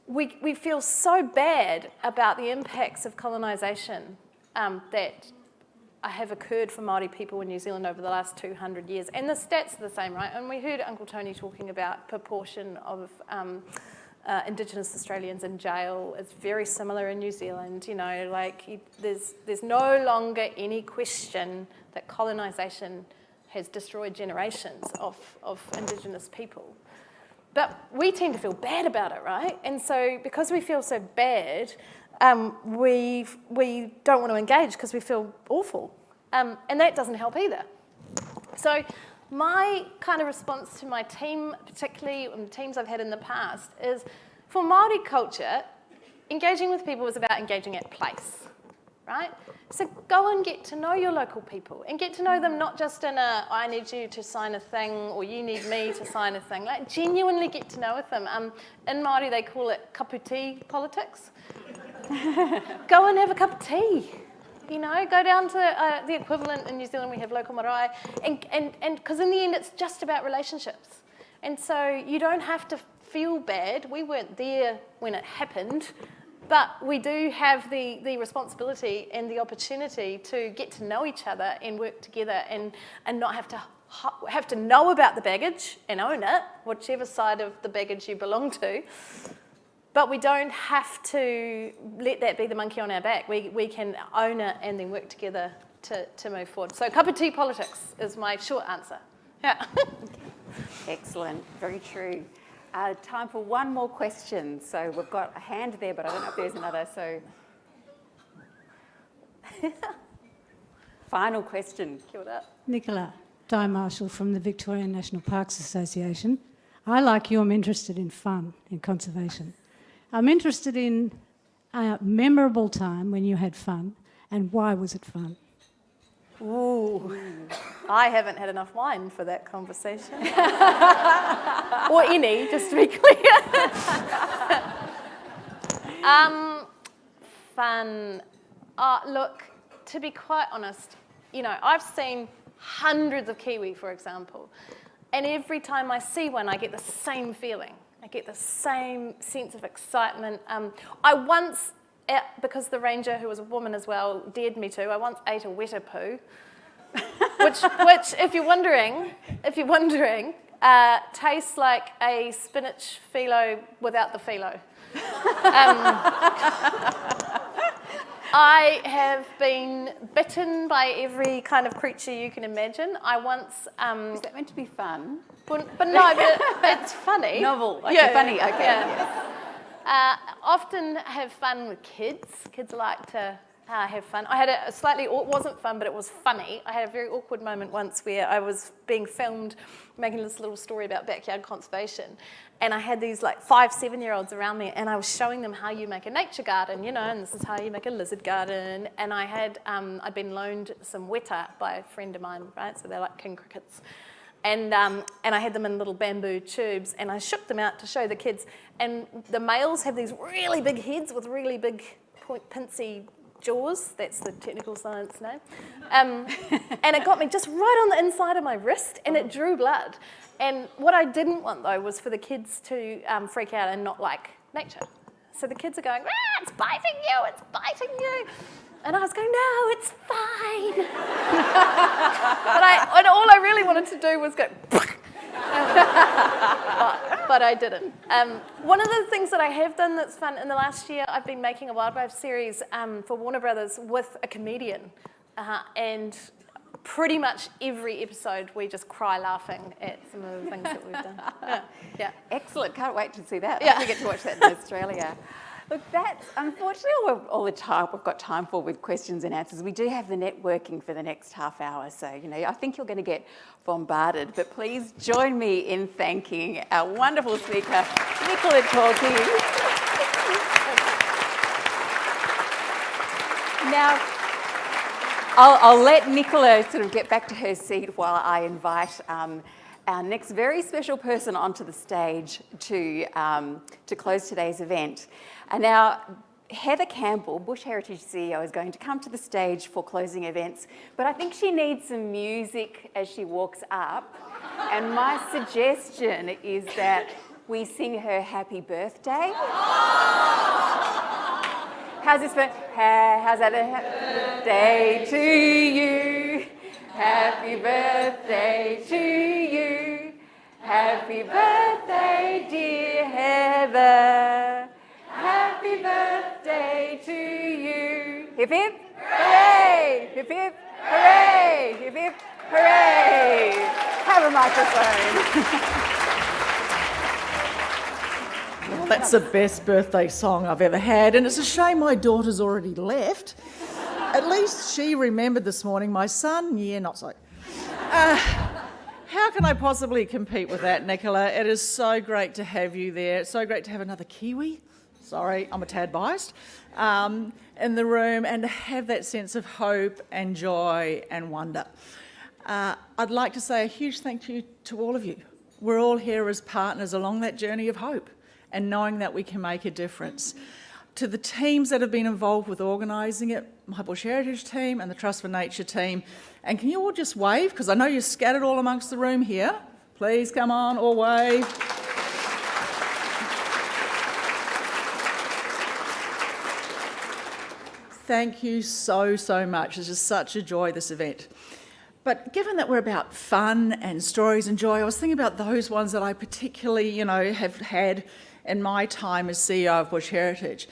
we feel so bad about the impacts of colonisation that have occurred for Māori people in New Zealand over the last 200 years. And the stats are the same, right? And we heard Uncle Tony talking about proportion of Indigenous Australians in jail. It's very similar in New Zealand. There's no longer any question that colonisation has destroyed generations of Indigenous people. But we tend to feel bad about it, right? And so because we feel so bad, we don't want to engage because we feel awful. And that doesn't help either. So my kind of response to my team, particularly the teams I've had in the past, is for Māori culture, engaging with people is about engaging at place, right? So go and get to know your local people and get to know them not just in a, I need you to sign a thing or you need me to sign a thing. Like genuinely get to know with them. In Māori they call it kaputi politics. Go and have a cup of tea. Go down to the equivalent in New Zealand, we have local marae, and because in the end it's just about relationships. And so you don't have to feel bad. We weren't there when it happened, but we do have the responsibility and the opportunity to get to know each other and work together and not have to know about the baggage and own it, whichever side of the baggage you belong to. But we don't have to let that be the monkey on our back. We can own it and then work together to move forward. So cup of tea politics is my short answer. Yeah. Excellent, very true. Time for one more question. So we've got a hand there, but I don't know if there's another. So final question. Kia ora. Nicola, Di Marshall from the Victorian National Parks Association. I, like you, am interested in fun and conservation. I'm interested in a memorable time when you had fun, and why was it fun? Ooh, I haven't had enough wine for that conversation. Or any, just to be clear. Fun. Look, to be quite honest, I've seen hundreds of kiwi, for example, and every time I see one, I get the same feeling. I get the same sense of excitement. I once, because the ranger, who was a woman as well, dared me to, I once ate a weta poo, which if you're wondering, tastes like a spinach phyllo without the phyllo. I have been bitten by every kind of creature you can imagine. I once... Is that meant to be fun? But no, but it's funny. Novel, okay, funny, okay. Yeah. Yes. Often have fun with kids. Kids like to have fun. I had a slightly, it wasn't fun, but it was funny. I had a very awkward moment once where I was being filmed making this little story about backyard conservation, and I had these 5-7-year-olds around me, and I was showing them how you make a nature garden, and this is how you make a lizard garden. And I had, I'd been loaned some weta by a friend of mine, right? So they're like king crickets. And I had them in little bamboo tubes, and I shook them out to show the kids. And the males have these really big heads with really big pincy jaws. That's the technical science name. And it got me just right on the inside of my wrist, and it drew blood. And what I didn't want, though, was for the kids to freak out and not like nature. So the kids are going, it's biting you, it's biting you. And I was going, no, it's fine. And all I really wanted to do was go, but I didn't. One of the things that I have done that's fun, in the last year, I've been making a wildlife series for Warner Brothers with a comedian. And pretty much every episode, we just cry laughing at some of the things that we've done. Yeah. Excellent, can't wait to see that. Yeah. I get to watch that in Australia. Look, that's unfortunately all the time we've got time for with questions and answers. We do have the networking for the next half hour, so I think you're going to get bombarded. But please join me in thanking our wonderful speaker, Nicola Toki. Now, I'll let Nicola sort of get back to her seat while I invite our next very special person onto the stage to close today's event. And now, Heather Campbell, Bush Heritage CEO, is going to come to the stage for closing events, but I think she needs some music as she walks up. And my suggestion is that we sing her happy birthday. How's this for? How's that? Birthday to you. Happy birthday to you. Happy birthday, dear Heather. Happy birthday to you. Hip hip, hooray! Hip hip, hooray! Hip hip, hooray! Have a microphone. Well, that's the best birthday song I've ever had, and it's a shame my daughter's already left. At least she remembered this morning. My son, yeah, not so. How can I possibly compete with that, Nicola? It is so great to have you there. It's so great to have another Kiwi. Sorry, I'm a tad biased. In the room, and to have that sense of hope and joy and wonder. I'd like to say a huge thank you to all of you. We're all here as partners along that journey of hope and knowing that we can make a difference. To the teams that have been involved with organising it, my Bush Heritage team and the Trust for Nature team, and can you all just wave? Because I know you're scattered all amongst the room here. Please come on, all wave. Thank you so, so much. It's just such a joy, this event. But given that we're about fun and stories and joy, I was thinking about those ones that I particularly, have had in my time as CEO of Bush Heritage.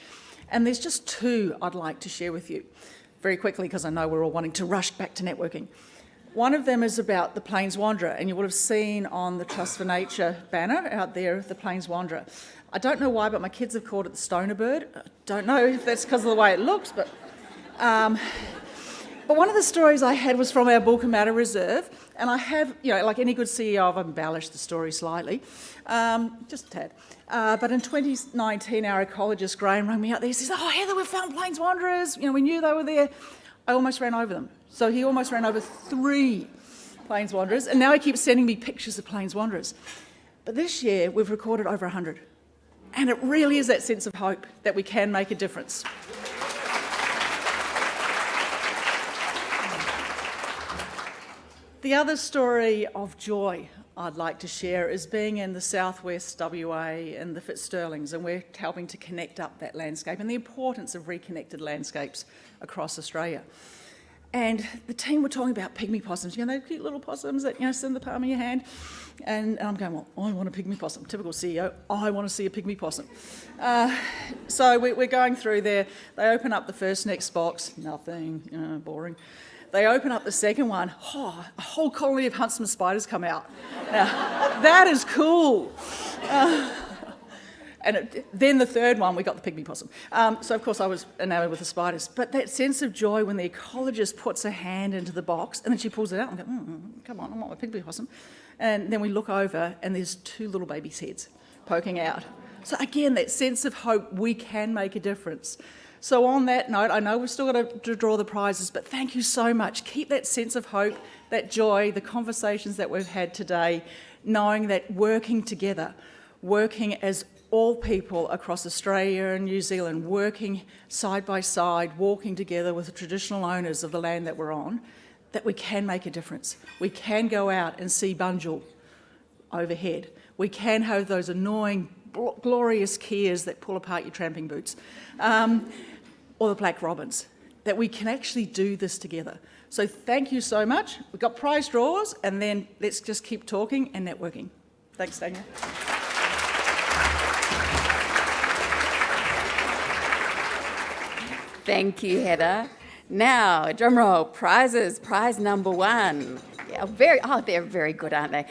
And there's just two I'd like to share with you very quickly, because I know we're all wanting to rush back to networking. One of them is about the Plains Wanderer, and you would have seen on the Trust for Nature banner out there, the Plains Wanderer. I don't know why, but my kids have called it the Stoner Bird. I don't know if that's because of the way it looks, but one of the stories I had was from our Bulkamata Reserve, and I have, like any good CEO, I've embellished the story slightly, just a tad. But in 2019, our ecologist Graham rang me out there. He says, "Oh, Heather, we've found Plains Wanderers. We knew they were there." I almost ran over them. So he almost ran over 3 Plains Wanderers, and now he keeps sending me pictures of Plains Wanderers. But this year, we've recorded over 100. And it really is that sense of hope that we can make a difference. The other story of joy I'd like to share is being in the southwest WA and the Fitzsterlings, and we're helping to connect up that landscape and the importance of reconnected landscapes across Australia. And the team were talking about pygmy possums, those cute little possums that sit in the palm of your hand. And I'm going, well, I want a pygmy possum. Typical CEO, I want to see a pygmy possum. So we're going through there. They open up the first next box, nothing, boring. They open up the second one, a whole colony of huntsman spiders come out. Now, that is cool. Then the third one, we got the pygmy possum. So, of course, I was enamoured with the spiders. But that sense of joy when the ecologist puts her hand into the box and then she pulls it out and goes, come on, I want my pygmy possum. And then we look over and there's 2 little babies' heads poking out. So, again, that sense of hope, we can make a difference. So on that note, I know we've still got to draw the prizes, but thank you so much. Keep that sense of hope, that joy, the conversations that we've had today, knowing that working together, working as all people across Australia and New Zealand, working side by side, walking together with the traditional owners of the land that we're on, that we can make a difference. We can go out and see bunjil overhead. We can have those annoying, glorious keas that pull apart your tramping boots. Or the black robins, that we can actually do this together. So thank you so much. We've got prize draws, and then let's just keep talking and networking. Thanks, Daniel. Thank you, Heather. Now, drum roll, prizes. Prize number 1. Yeah, they're very good, aren't they?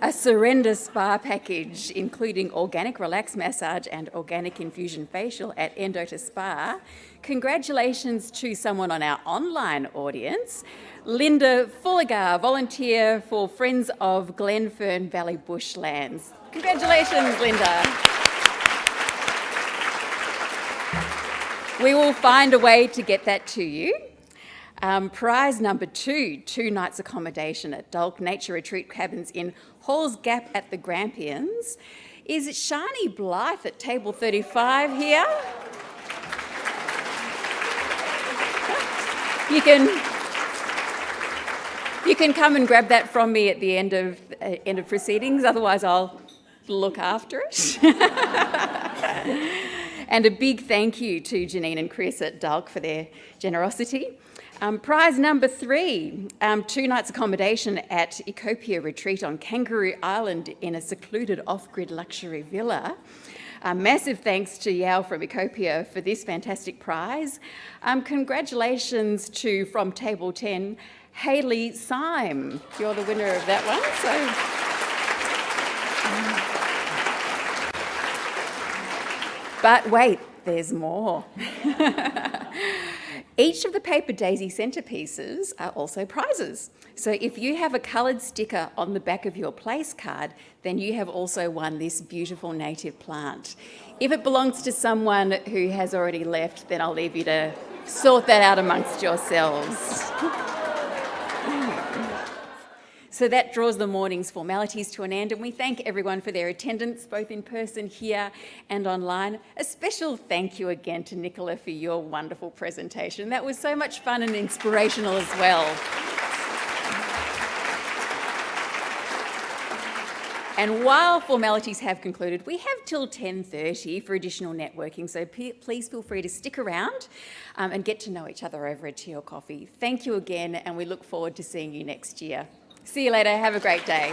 A Surrender Spa package, including organic relax massage and organic infusion facial at Endota Spa. Congratulations to someone on our online audience, Linda Fulligar, volunteer for Friends of Glenfern Valley Bushlands. Congratulations, Linda. We will find a way to get that to you. Prize number 2, 2 nights accommodation at Dulk Nature Retreat Cabins in Halls Gap at the Grampians, is Shani Blythe at table 35 here. You can come and grab that from me at the end of proceedings, otherwise I'll look after it. And a big thank you to Janine and Chris at Dulk for their generosity. Prize number 3, 2 nights accommodation at Ecopia Retreat on Kangaroo Island in a secluded off-grid luxury villa. Massive thanks to Yao from Ecopia for this fantastic prize. Congratulations to, from table 10, Hayley Syme. You're the winner of that one. But wait, there's more. Each of the Paper Daisy centrepieces are also prizes. So if you have a coloured sticker on the back of your place card, then you have also won this beautiful native plant. If it belongs to someone who has already left, then I'll leave you to sort that out amongst yourselves. So that draws the morning's formalities to an end, and we thank everyone for their attendance, both in person here and online. A special thank you again to Nicola for your wonderful presentation. That was so much fun and inspirational as well. And while formalities have concluded, we have till 10:30 for additional networking, so please feel free to stick around and get to know each other over a tea or coffee. Thank you again, and we look forward to seeing you next year. See you later. Have a great day.